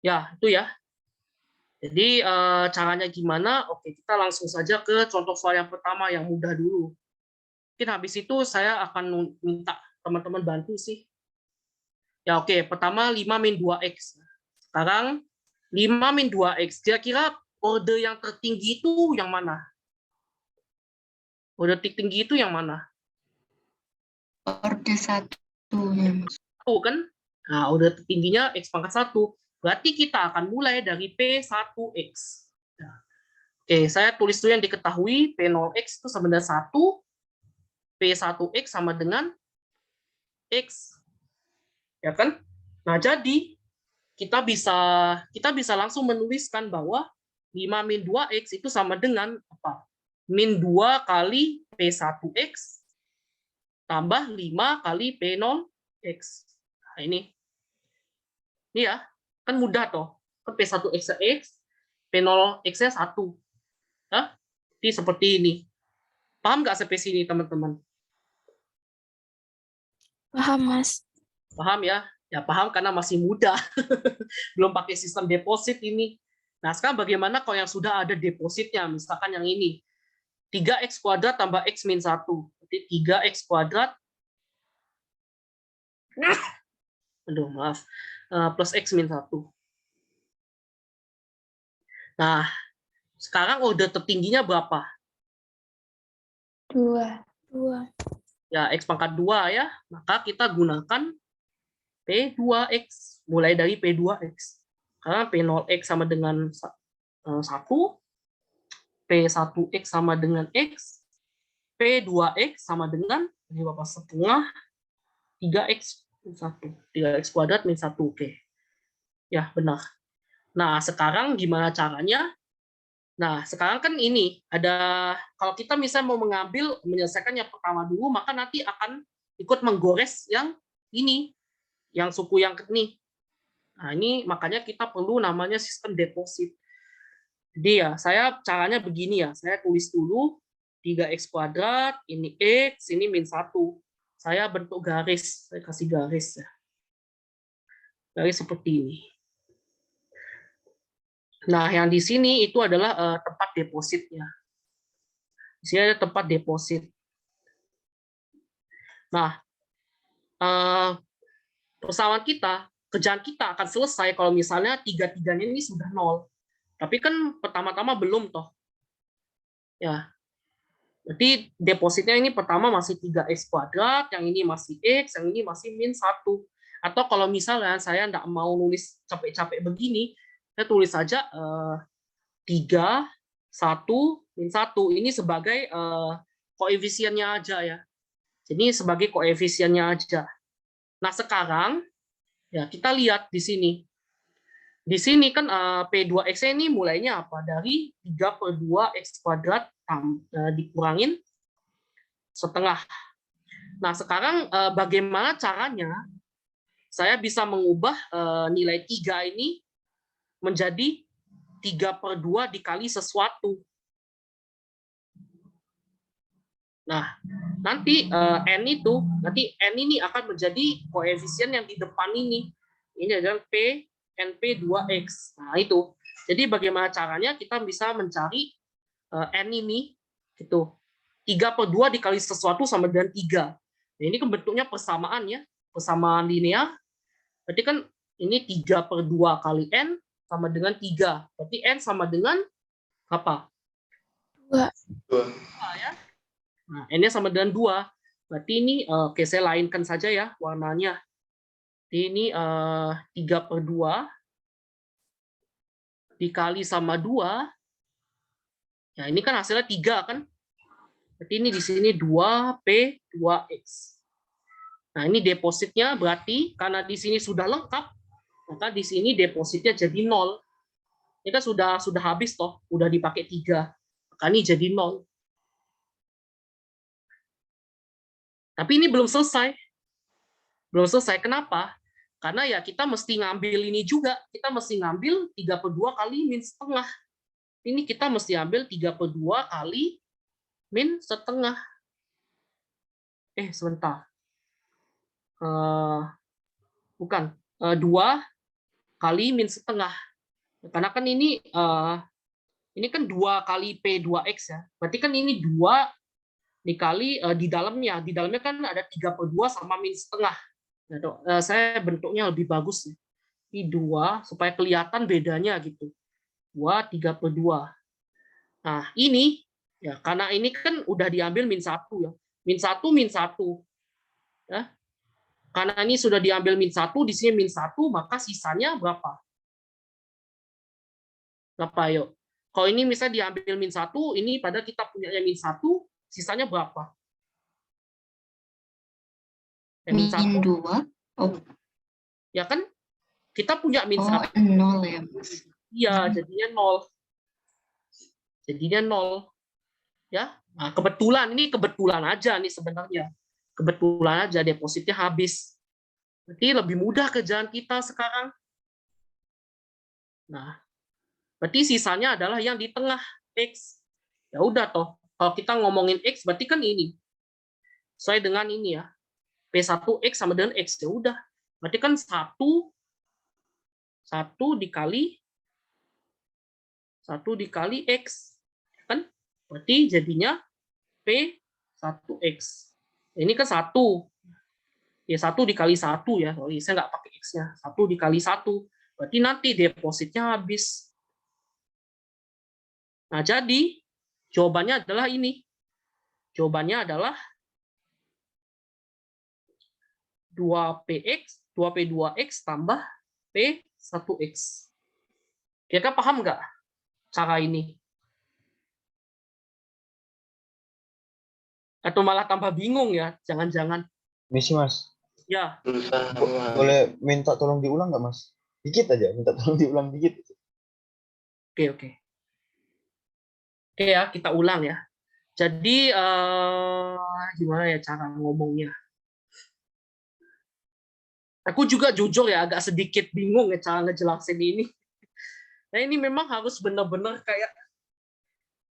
Ya, itu ya. Jadi caranya gimana? Oke, kita langsung saja ke contoh soal yang pertama yang mudah dulu. Mungkin habis itu saya akan minta teman-teman bantu sih. Ya oke, pertama 5 min 2x. Sekarang 5 min 2x. Kira-kira orde yang tertinggi itu yang mana? Orde tertinggi itu yang mana? Orde 1. Kan? Nah, orde tertingginya x pangkat 1. Berarti kita akan mulai dari P1x. Nah, oke, saya tulis dulu yang diketahui. P0x itu sama dengan 1. P1x sama dengan x. Ya kan? Nah, jadi kita bisa langsung menuliskan bahwa 5 min 2x itu sama dengan apa? Min 2 kali P1x tambah 5 kali P0x. Nah, ini ya, kan mudah toh. Kan P1x x, P0x-nya 1. Hah? Jadi seperti ini. Paham nggak sampai sini, teman-teman? Paham, Mas. Paham ya? Ya paham karena masih muda. Belum pakai sistem deposit ini. Nah, sekarang bagaimana kalau yang sudah ada depositnya? Misalkan yang ini. 3x kuadrat tambah x min 1. Berarti 3x kuadrat plus x min 1. Nah, sekarang order tertingginya berapa? 2. Ya, x pangkat 2 ya. Maka kita gunakan P2x. Mulai dari P2x. Karena P0x sama dengan 1, P1x sama dengan x, P2x sama dengan, ini Bapak setengah, 3x min 1. 3x kuadrat min 1. Oke. Ya, benar. Nah, sekarang gimana caranya? Nah, sekarang kan ini ada, kalau kita misalnya mau menyelesaikan yang pertama dulu, maka nanti akan ikut menggores yang ini, yang suku yang ini. Nah, ini makanya kita perlu namanya sistem deposit. Jadi ya, saya caranya begini ya, saya tulis dulu 3x kuadrat, ini x, ini min 1. Saya bentuk garis, saya kasih garis ya. Garis seperti ini. Nah, yang di sini itu adalah tempat depositnya. Di sini ada tempat deposit. Nah, persamaan kita, kerjaan kita akan selesai kalau misalnya tiga-tiganya ini sudah 0. Tapi kan pertama-tama belum toh. Ya. Berarti depositnya ini pertama masih 3x kuadrat, yang ini masih x, yang ini masih min 1. Atau kalau misalnya saya nggak mau nulis capek-capek begini, saya tulis saja 3, 1, min 1. Ini sebagai koefisiennya aja ya. Jadi sebagai koefisiennya aja. Nah, sekarang ya kita lihat di sini. Di sini kan P2x ini mulainya apa? Dari 3/2x kuadrat dikurangin setengah. Nah, sekarang bagaimana caranya saya bisa mengubah nilai 3 ini menjadi 3/2 dikali sesuatu. Nah, nanti N ini akan menjadi koefisien yang di depan ini. Ini adalah P NP2X. Nah, itu. Jadi bagaimana caranya kita bisa mencari N ini gitu. 3/2 dikali sesuatu sama dengan 3. Nah, ini kan bentuknya persamaan ya, persamaan linear. Berarti kan ini 3/2 kali N sama dengan 3. Berarti N sama dengan apa? 2. Ya. Nah, N-nya sama dengan 2. Berarti ini oke, saya lainkan saja ya warnanya. Ini 3/2 dikali sama 2. Ya, ini kan hasilnya 3 kan? Berarti ini di sini 2P2X. Nah, ini depositnya berarti karena di sini sudah lengkap, maka di sini depositnya jadi 0. Ini kan sudah habis toh, udah dipakai 3. Maka ini jadi 0. Tapi ini belum selesai. Belum selesai. Kenapa? Karena ya kita mesti ngambil ini juga. Kita mesti ngambil 3/2 kali min setengah. Ini kita mesti ambil 3/2 kali min setengah. Sebentar. Bukan. 2 kali min setengah. Karena kan ini kan 2 kali P2X ya. Berarti kan ini 2 dikali di dalamnya. Di dalamnya kan ada 3/2 sama min setengah. Nah, saya bentuknya lebih bagus nih. Ini 2 supaya kelihatan bedanya gitu. 2 3/2. Nah, ini ya karena ini kan udah diambil min 1 ya. Min 1 min 1. Ya. Karena ini sudah diambil min 1, di sini min 1, maka sisanya berapa? Berapa yuk? Kalau ini misalnya diambil min 1, ini pada kita punya min 1, sisanya berapa? Min 2? Oh. Ya kan? Kita punya min 1. 0 ya, Mas. Iya, jadinya 0. Jadinya 0. Ya. Nah, ini kebetulan aja nih sebenarnya. Kebetulan aja depositnya habis. Berarti lebih mudah kerjaan kita sekarang. Nah, berarti sisanya adalah yang di tengah X. Ya udah toh. Kalau kita ngomongin X berarti kan ini. Sesuai dengan ini ya. P1X sama dengan X. Ya udah. Berarti kan 1 dikali X. Kan? Berarti jadinya P1X. Ini kan 1. Ya 1 dikali 1 ya. Sorry, saya nggak pakai X-nya. 1 dikali 1. Berarti nanti depositnya habis. Nah, jadi jawabannya adalah ini. Jawabannya adalah 2P2X tambah P1X. Kira-kira paham nggak cara ini? Atau malah tambah bingung ya? Jangan-jangan. Misi Mas, Ya, Berusaha. boleh minta tolong diulang nggak Mas? Dikit aja, minta tolong diulang dikit. oke. Oke ya, kita ulang ya. Jadi, gimana ya cara ngomongnya? Aku juga jujur ya, agak sedikit bingung ya cara ngejelasin ini. Nah, ini memang harus benar-benar kayak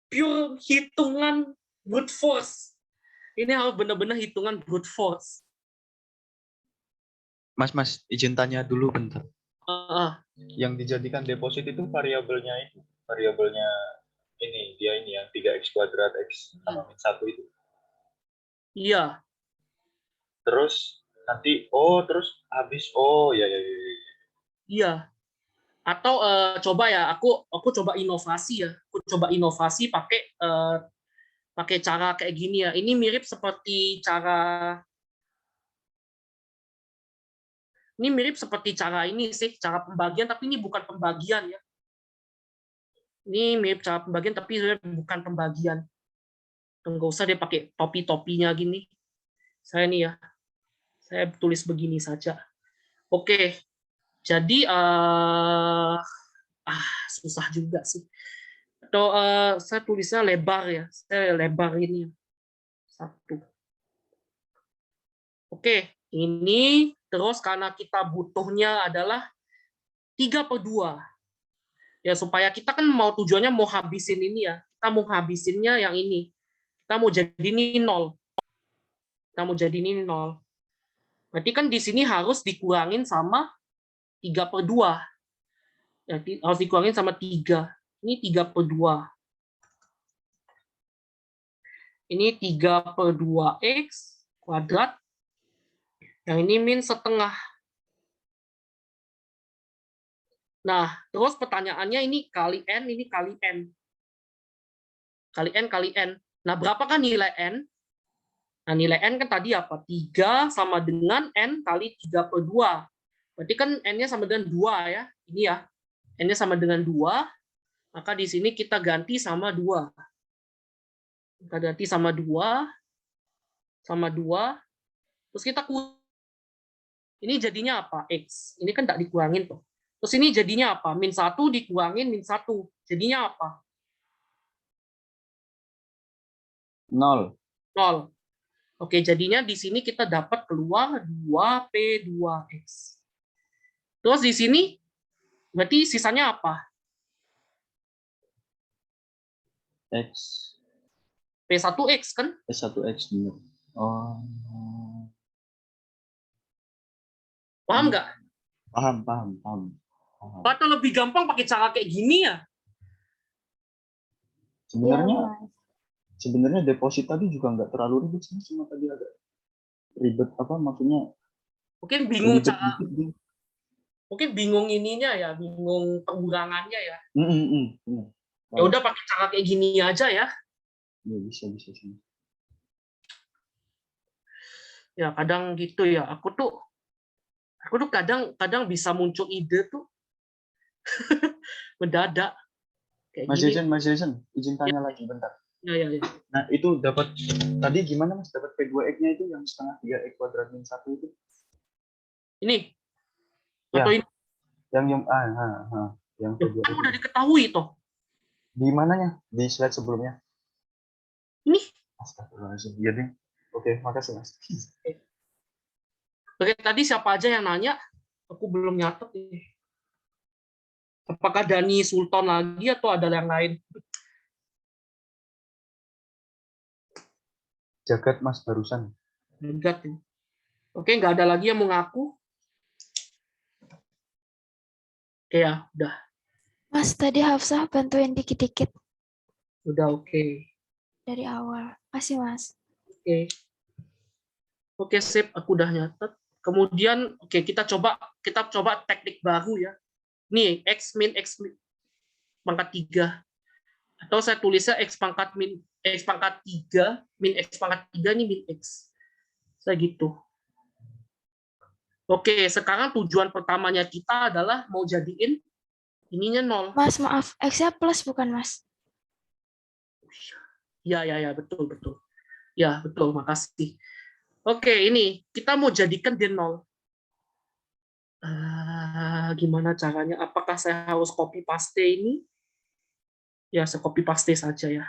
pure hitungan brute force. Ini harus benar-benar hitungan brute force. Mas, izin tanya dulu bentar. Uh, Yang dijadikan deposit itu variabelnya ini, dia ini yang 3x kuadrat X sama min 1 itu. iya, Terus nanti, terus habis, ya. iya. Atau coba ya, aku coba inovasi ya. Aku coba inovasi pakai cara kayak gini ya. Ini mirip seperti cara ini sih, cara pembagian, tapi ini bukan pembagian ya. Ini mirip cara pembagian, tapi bukan pembagian. Nggak usah dia pakai topi-topinya gini. Saya nih ya, saya tulis begini saja. Oke, jadi susah juga sih. Atau saya tulisnya lebar ya, saya lebar ini 1. Oke, ini terus karena kita butuhnya adalah 3/2. Ya supaya kita kan tujuannya mau habisin ini ya. Kita mau habisinnya yang ini. Kita mau jadi ini 0. Berarti kan di sini harus dikurangin sama 3/2. Ya, harus dikurangin sama 3. Ini 3/2. Ini 3/2x kuadrat. Yang ini min setengah. Nah, terus pertanyaannya ini kali N, ini kali N. Kali N. Nah, berapakah nilai N? Nah, nilai N kan tadi apa? 3 sama dengan N kali 3/2. Berarti kan N-nya sama dengan 2 ya. Ini ya. N-nya sama dengan 2. Maka di sini kita ganti sama 2. Kita ganti sama 2. Terus kita ini jadinya apa? X. Ini kan tidak dikurangin tuh. Terus ini jadinya apa? Min 1 dikurangin min 1. Jadinya apa? 0. Oke, jadinya di sini kita dapat keluar 2P2X. Terus di sini berarti sisanya apa? X. P1X kan? S1X benar. Oh. Paham nggak? Paham. Atau lebih gampang pakai cara kayak gini ya? Sebenarnya deposit tadi juga nggak terlalu ribet sih, cuma tadi agak ribet maksudnya. Mungkin bingung ribet cara. dikit. Mungkin bingung ininya ya, bingung pengurangannya ya. Benar. Ya udah pakai cara kayak gini aja ya. Ya bisa sih. Ya kadang gitu ya. Aku tuh kadang bisa muncul ide tuh mendadak. Kayak Mas gini. Jason, izin tanya lagi bentar. Ya. Nah, itu dapat tadi gimana Mas? Dapat P2X-nya itu yang setengah 3x kuadrat min 1 itu? Ini. Ya. Atau ini. Yang P2X. Kan udah diketahui toh. Di mananya? Di slide sebelumnya. Ini. Astagfirullahaladzim. Iya deh. Oke, makasih Mas. Oke, tadi siapa aja yang nanya? Aku belum nyatet nih. Apakah Dani Sultan lagi atau ada yang lain? Jagat Mas barusan. Jagat. Oke, nggak ada lagi yang mau ngaku. Oke ya, udah. Mas, tadi Hafsah bantuin dikit-dikit. Udah oke. dari awal. Kasih Mas. Oke. Oke, sip, aku udah nyatet. Kemudian, oke, kita coba teknik baru ya. Nih, X min pangkat 3. Atau saya tulisnya X pangkat 3, min X pangkat 3 ini min X. Saya gitu. Oke, sekarang tujuan pertamanya kita adalah mau jadiin ininya 0. Mas, maaf. X-nya plus bukan, Mas? Ya, betul. Ya, betul, makasih. Oke, ini kita mau jadikan dia 0. Gimana caranya? Apakah saya harus copy paste ini? Ya, saya copy paste saja ya.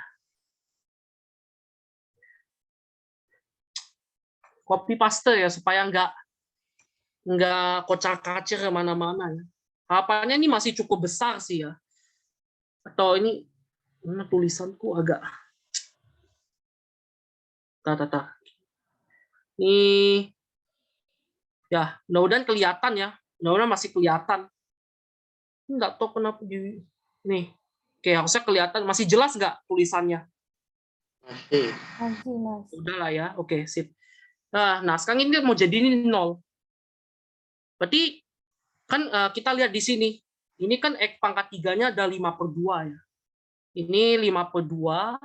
Copy paste ya supaya nggak kocar-kacir kemana-mana ya. Harapannya ini masih cukup besar sih ya. Atau ini tulisanku agak Ini ya, mudah-mudahan kelihatan ya. Mudah-mudahan masih kelihatan. Nggak tahu kenapa di nih. Oke, harusnya kelihatan. Masih jelas nggak tulisannya? Masih. Masih, Mas. Udah lah ya. Oke, sip. Nah, sekarang ini mau jadi ini 0. Berarti kan kita lihat di sini. Ini kan X pangkat 3-nya ada 5/2 ya. Ini 5/2.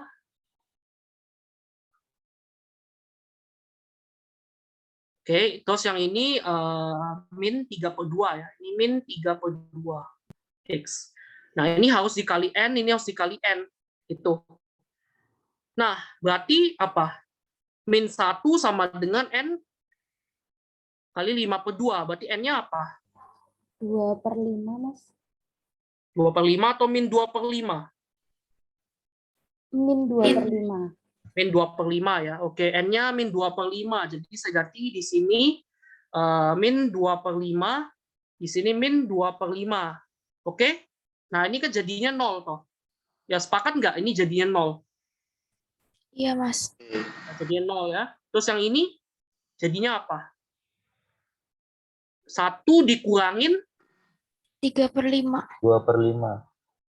Oke, terus yang ini min 3/2 ya. Ini min 3/2 X. Nah, ini harus dikali N, ini harus dikali N. Itu. Nah, berarti apa? Min 1 sama dengan N kali 5/2. Berarti N-nya apa? 2/5, Mas. 2/5 atau min 2/5? Min 2/5. Min 2/5 ya. Oke, N-nya min 2/5. Jadi saya ganti di sini min 2/5, di sini min 2/5. Oke? Nah, ini kan jadinya 0 toh. Ya, sepakat nggak ini jadinya 0? Iya, Mas. Nah, jadinya 0 ya. Terus yang ini jadinya apa? 1 dikurangin 3/5. 2/5.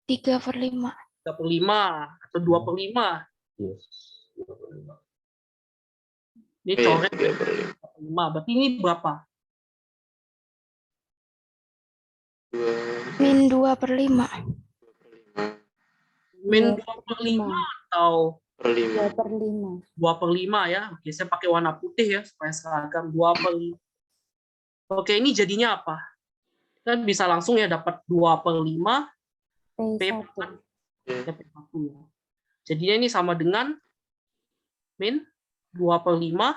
3/5. 3/5 atau 2/5. Yes. 2/5. Ini coret 5. Berarti ini berapa? Min 2/5. Min 2/5 atau 2/5. 2/5 ya. Oke, saya pakai warna putih ya supaya seragam. 2/5. Oke, ini jadinya apa? Kan bisa langsung ya dapat 2/5 P1. P1 ya. Jadinya ini sama dengan min 2/5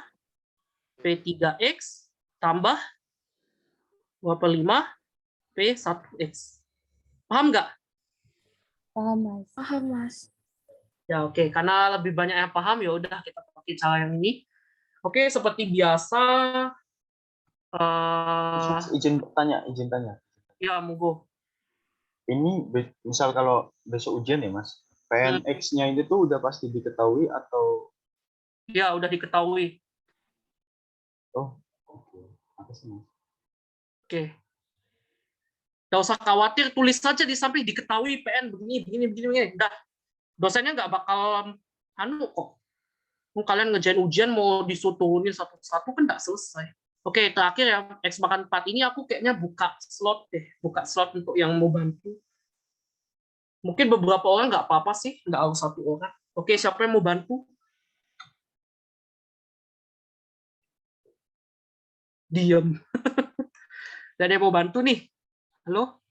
P3X tambah 2/5 P1X. Paham nggak? Paham, Mas. Paham, Mas. Ya, oke. Karena lebih banyak yang paham, ya udah kita pakai cara yang ini. Oke, seperti biasa. Izin tanya. Ya, monggo. Ini misal kalau besok ujian ya, Mas, PNX-nya itu tuh udah pasti diketahui atau? Ya, udah diketahui. Oh, oke. Makasih, Mas. Oke. Nggak usah khawatir, tulis saja di samping diketahui PN begini. Udah. Dosennya nggak bakal kok. Kalian ngerjain ujian mau disuruh turunin satu-satu kan nggak selesai. Oke, terakhir ya, X makan 4 ini aku kayaknya buka slot untuk yang mau bantu. Mungkin beberapa orang nggak apa-apa sih, nggak harus 1 orang. Oke, siapa yang mau bantu? Diam. Gak ada yang mau bantu nih? Halo?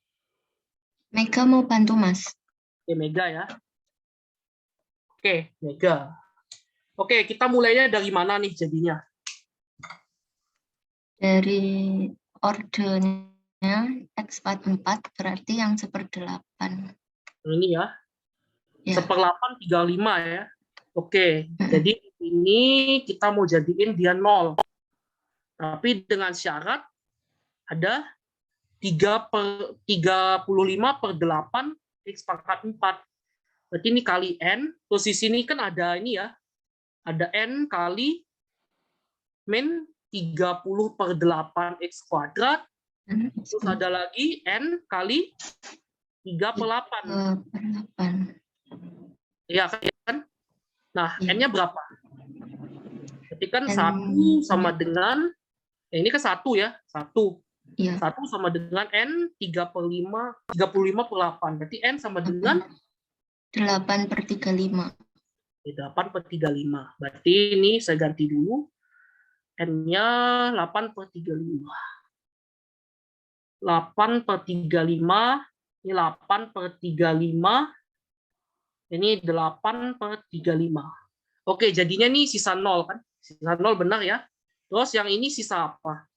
Mega mau bantu, Mas. Oke, Mega ya. Oke, Mega. Oke, kita mulainya dari mana nih jadinya? Dari ordernya X44 berarti yang 1/8. Ini ya. Ya. 1/8 35 ya. Oke, jadi ini kita mau jadiin dia 0. Tapi dengan syarat ada 35/8 X pangkat 4. Berarti ini kali N, terus di sini kan ada ini ya, ada N kali min 30/8 X kuadrat, terus ada lagi N kali 3/8. 3/8. Ya kan? Nah, Iya. N-nya berapa? Berarti kan N- 1 sama dengan, ini kan 1 ya, 1. Iya. 1 sama dengan N 35 per 8. Berarti N sama dengan 8/35. 8/35. Berarti ini saya ganti dulu. N-nya 8/35. 8/35. Ini 8/35. Ini 8/35. Oke, jadinya nih sisa 0 kan? Sisa 0 benar ya. Terus yang ini sisa apa?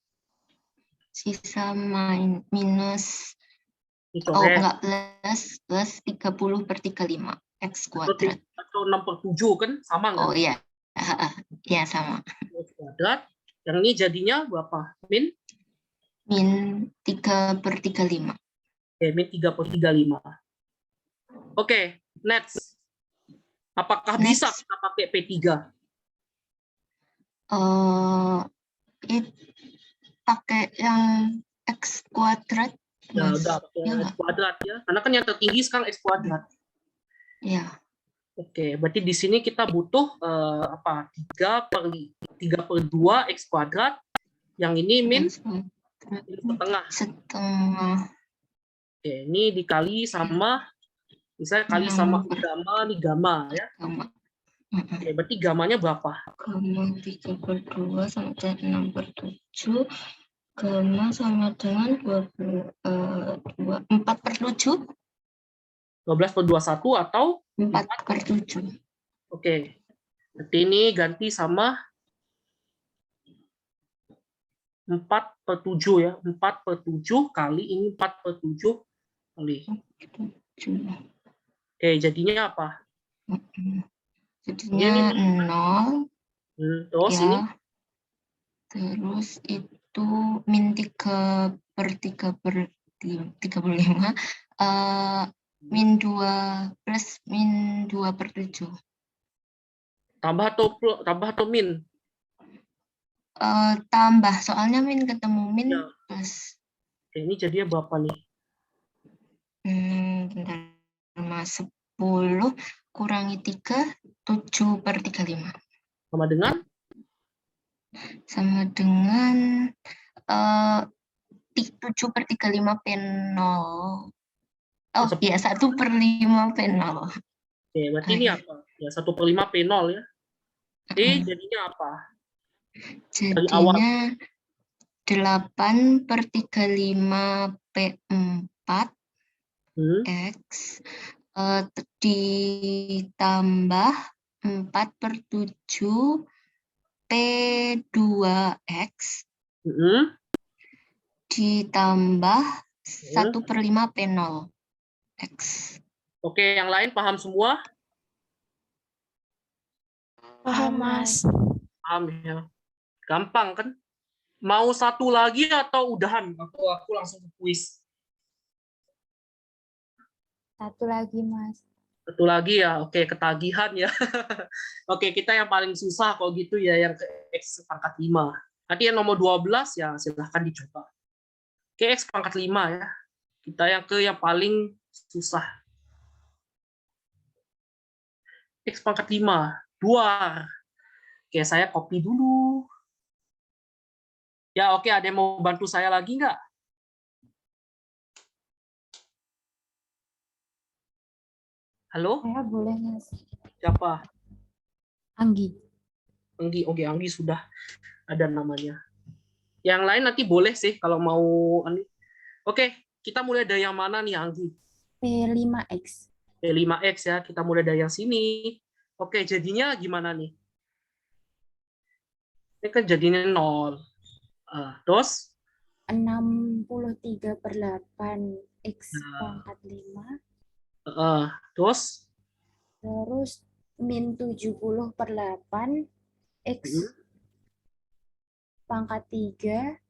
Sisa minus, Dicoret. enggak, plus 30/35 X kuadrat. Atau 6/7 kan? Sama nggak? Oh iya. Ya sama. X kuadrat. Yang ini jadinya berapa? Min 3/35. Oke, min 3/35. Oke, next. Apakah bisa Next. kita pakai P3? Pakai yang X kuadrat. Ya, Mas. udah pakai Ya X nggak? kuadrat ya. Karena kan yang tertinggi sekarang X kuadrat. Ya. Oke, berarti di sini kita butuh 3/2 X kuadrat. Yang ini min setengah. Oke, ini dikali sama, misalnya kali sama gamma, ini gamma ya. Oke, berarti gamanya berapa? Gamma 3/2 sama dengan 6/7. Gamma sama dengan 4/7. 12/21 atau 4/7. Oke, berarti ini ganti sama 4/7 ya. 4/7 kali ini 4/7 kali. Oke, jadinya apa? Jadinya 0. Terus ya. ini? Terus itu min 3/35. Min 2 plus min 2/7. Tambah atau min? Tambah, soalnya min ketemu min Ya. plus. Oke, ini jadinya berapa nih? Bentar, 10 kurangi 3, 7/35. Sama dengan? Sama dengan 7/35 P0. Oh iya, 1/5 P0. Oke, berarti ini apa? Ya, 1/5 P0 ya. Jadinya apa? Jadinya 8/35 P4 X ditambah 4/7 P2X ditambah 1/5 P0 X. Oke, yang lain paham semua? Paham, Mas. Paham ya. Gampang kan? Mau satu lagi atau udahan? Aku langsung ke kuis. Satu lagi, Mas. Satu lagi ya. Oke, ketagihan ya. Oke, kita yang paling susah kalau gitu ya, yang ke X pangkat 5. Nanti yang nomor 12 ya silahkan dicoba. Oke, X pangkat 5 ya. Kita yang paling susah. X pangkat 5. 2. Oke, saya copy dulu. Ya, oke, ada yang mau bantu saya lagi nggak? Halo? Saya boleh, Mas. Siapa? Anggi. Anggi. Oke, Anggi sudah ada namanya. Yang lain nanti boleh sih kalau mau. Oke, kita mulai dari yang mana nih, Anggi? P5X. P5X ya, kita mulai dari yang sini. Oke, jadinya gimana nih? Ini kan jadinya 0. Terus? 63/8 X pangkat 5. Terus? Terus min 70/8 X pangkat 3.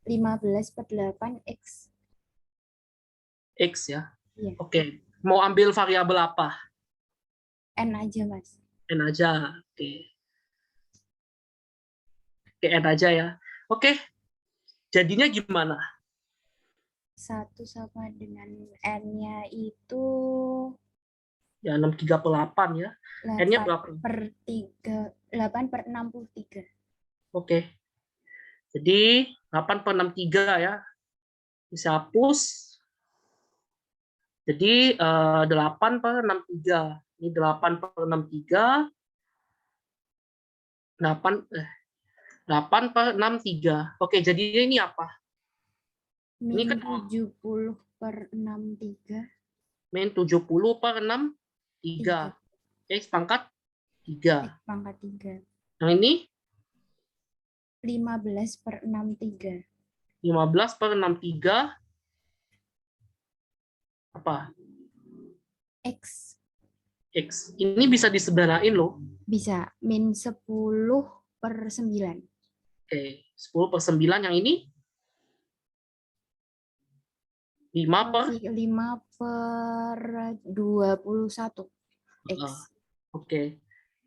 15/8 X. X ya? Iya. Oke. Mau ambil variabel apa? N aja, Mas. N aja. Oke. Oke, N aja ya. Oke. Jadinya gimana? 1 sama dengan N-nya itu Ya, 63/8 ya. N-nya 8 berapa? per 3, 8 per 63. Oke. Jadi 8/63 ya. Bisa hapus. Jadi 8/63. Ini 8/63. 8/63. Oke, jadi ini apa? Ini Min kan 70/63. min 70/63. X pangkat 3. X pangkat 3. Yang ini 15/63. 15/63 apa? X. X. Ini bisa disederhanain loh. Bisa. Min 10/9. Oke, 10/9. Yang ini 5/21. X. Oke.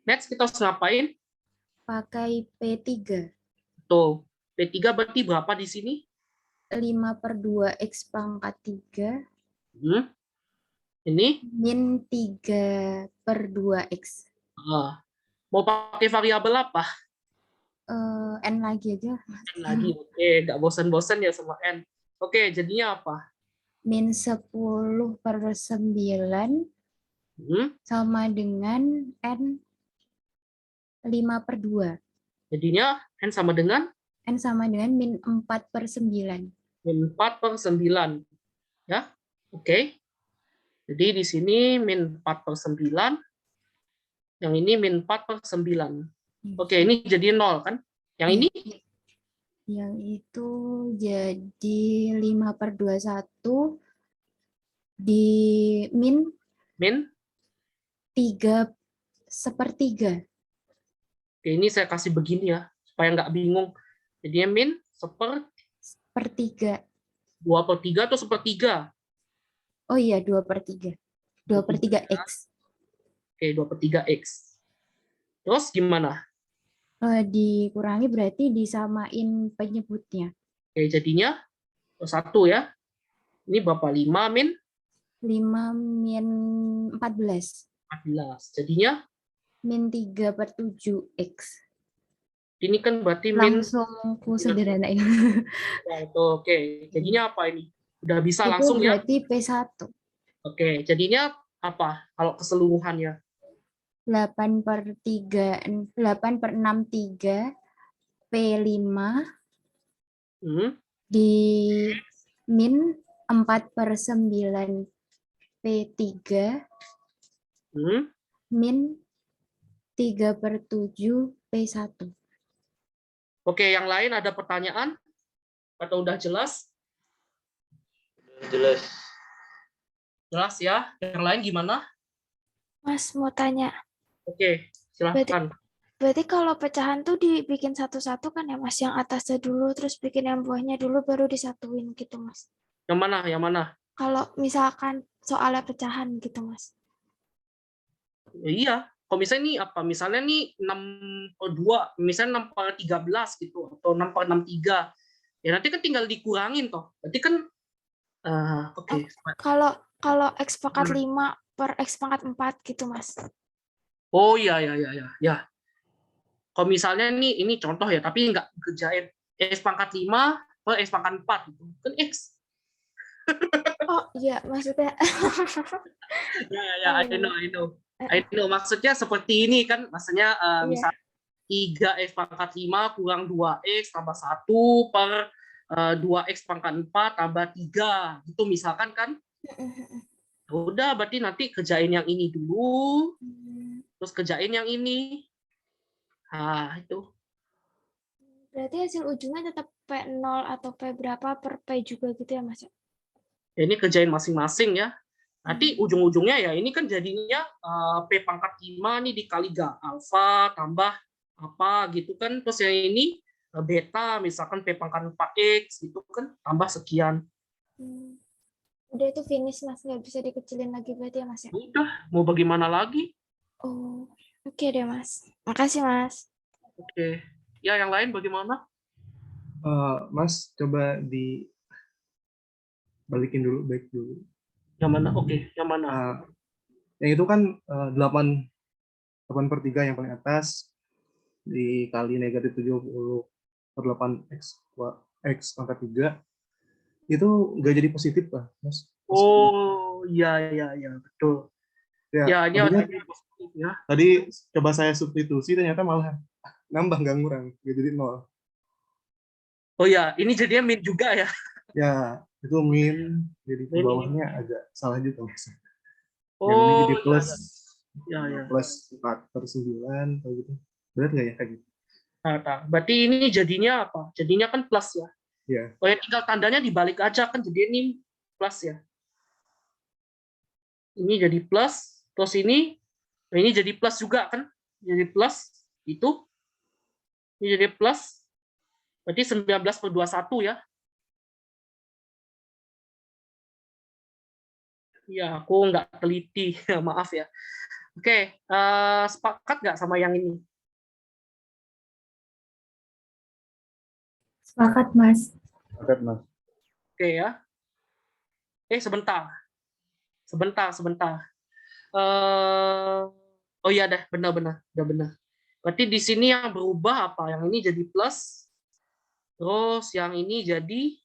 Next kita harus ngapain? Pakai P3. Tuh, P3 berarti berapa di sini? 5/2 X pangkat 3. Ini? Min 3/2 X. Mau pakai variabel apa? N lagi aja. N lagi. Oke, nggak bosan-bosan ya sama N. Oke, jadinya apa? Min 10/9 sama dengan N 5/2. Jadinya N sama dengan? N sama dengan min 4/9. Min 4/9. Ya, oke. Jadi di sini min 4/9. Yang ini min 4/9. Oke, ini jadi 0 kan? Yang ini? Yang itu jadi 5/21 di min 3/3. Oke, ini saya kasih begini ya, supaya nggak bingung. Jadinya min 1/3. 2/3 atau 1/3? Oh iya, 2/3. 2/3 X. Oke, 2/3 X. Terus gimana? Dikurangi berarti disamain penyebutnya. Oke, jadinya 1 ya. Ini berapa? 5 min? 5 min 14. 14. Jadinya? Min 3/7 X. Ini kan berarti min... Langsung ku sederhanain. Ya, itu oke. Jadinya apa ini? Udah bisa Itu langsung ya? berarti P1. Oke, jadinya apa kalau keseluruhannya? 8/63 P5 di min 4/9 P3 min 3/7 P1. Oke, yang lain ada pertanyaan? Atau udah jelas? Jelas. Jelas ya. Yang lain gimana? Mas mau tanya. Oke, silahkan. Berarti kalau pecahan tuh dibikin satu-satu kan ya Mas? Yang atasnya dulu, terus bikin yang bawahnya dulu, baru disatuin gitu Mas. Yang mana? Yang mana? Kalau misalkan soalnya pecahan gitu Mas. Iya. Kalau misalnya ini apa? Misalnya nih 6/2, misalnya 6/13 gitu, atau 6/63. Ya nanti kan tinggal dikurangin toh. Berarti kan oke. Kalau X pangkat 5 per X pangkat 4 gitu Mas. Oh iya. Kalau misalnya ini contoh ya, tapi nggak kerjain X pangkat 5 per X pangkat 4 gitu. Kan X. Oh iya, maksudnya. I know. Maksudnya seperti ini kan, maksudnya misal 3x pangkat 5 kurang 2x tambah 1 per 2x pangkat 4 tambah 3. Gitu misalkan kan. Udah, berarti nanti kerjain yang ini dulu, terus kerjain yang ini. Nah, itu. Berarti hasil ujungnya tetap P0 atau P berapa per P juga gitu ya Mas? Ya, ini kerjain masing-masing ya. Nanti ujung-ujungnya ya ini kan jadinya P pangkat 5 nih dikali alfa tambah apa gitu kan. Terus yang ini beta misalkan P pangkat 4x gitu kan tambah sekian. Udah itu finish Mas, nggak bisa dikecilin lagi berarti ya Mas ya? Udah, mau bagaimana lagi? Oh, oke deh Mas. Makasih Mas. Oke. Ya, yang lain bagaimana? Mas, coba balikin dulu, back dulu. Yang mana? Oke, yang mana? Yang itu kan 8/3 yang paling atas dikali -70/8 x pangkat 3 itu nggak jadi positif lah, Mas. Oh, iya, betul. Ya, ini maksudnya ada positif ya. tadi coba saya substitusi ternyata malah nambah, nggak ngurang, nggak jadi 0. Oh ya, ini jadinya min juga ya. Ya, itu min, jadi ke Min ini. bawahnya agak salah juga, Mas. Yang ini Oh, jadi plus ya. 4/9 atau gitu. Benar nggak ya kayak gitu? Nah, berarti ini jadinya apa? Jadinya kan plus ya. Ya. Oh ya, tinggal tandanya dibalik aja kan, jadi ini plus ya. Ini jadi plus, terus ini jadi plus juga kan? Jadi plus itu, ini jadi plus, berarti 19/21 ya. Ya, aku nggak teliti, maaf ya. Oke, sepakat nggak sama yang ini? Sepakat, Mas. Sepakat, Mas. Oke ya. Sebentar. Oh iya dah, benar. Udah benar. Berarti di sini yang berubah apa? Yang ini jadi plus, terus yang ini jadi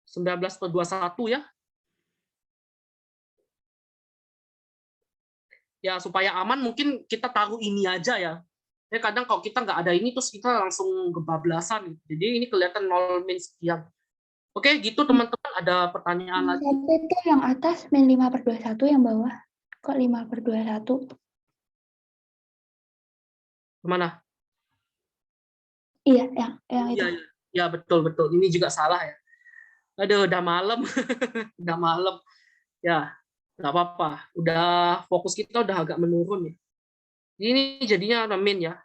19/21 ya. Ya, supaya aman mungkin kita taruh ini aja ya. Kadang kalau kita nggak ada ini, terus kita langsung kebablasan. Jadi ini kelihatan 0 min sekian. Oke, gitu teman-teman. Ada pertanyaan lagi? Itu yang atas min 5/21, yang bawah kok 5/21? Kemana? Iya, yang itu. Ya, betul. Ini juga salah ya. Aduh, udah malam. Udah malam. Ya, nggak apa-apa. Udah fokus kita udah agak menurun ya. Ini jadinya min ya.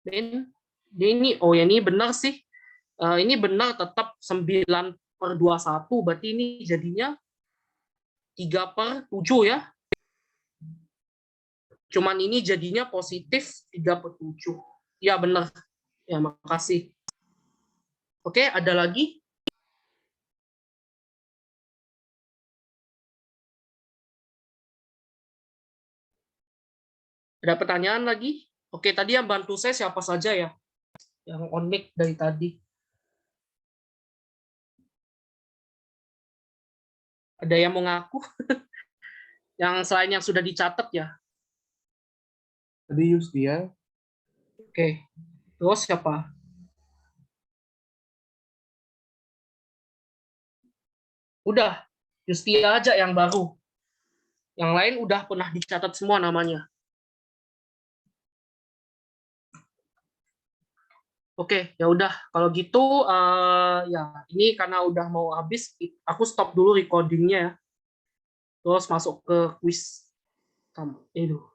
Min. Ini, oh ya ini benar sih. Ini benar tetap 9/21. Berarti ini jadinya 3/7 ya. Cuman ini jadinya positif 3/7. Ya benar. Ya, makasih. Oke, ada lagi? Ada pertanyaan lagi? Oke, tadi yang bantu saya siapa saja ya? Yang on-mic dari tadi. Ada yang mau ngaku? Yang selain yang sudah dicatat ya? Tadi Yustia. Oke. Terus siapa? Udah. Yustia aja yang baru. Yang lain udah pernah dicatat semua namanya. Oke, ya udah. Kalau gitu, ya ini karena udah mau habis, aku stop dulu recordingnya ya. Terus masuk ke quiz. Aduh.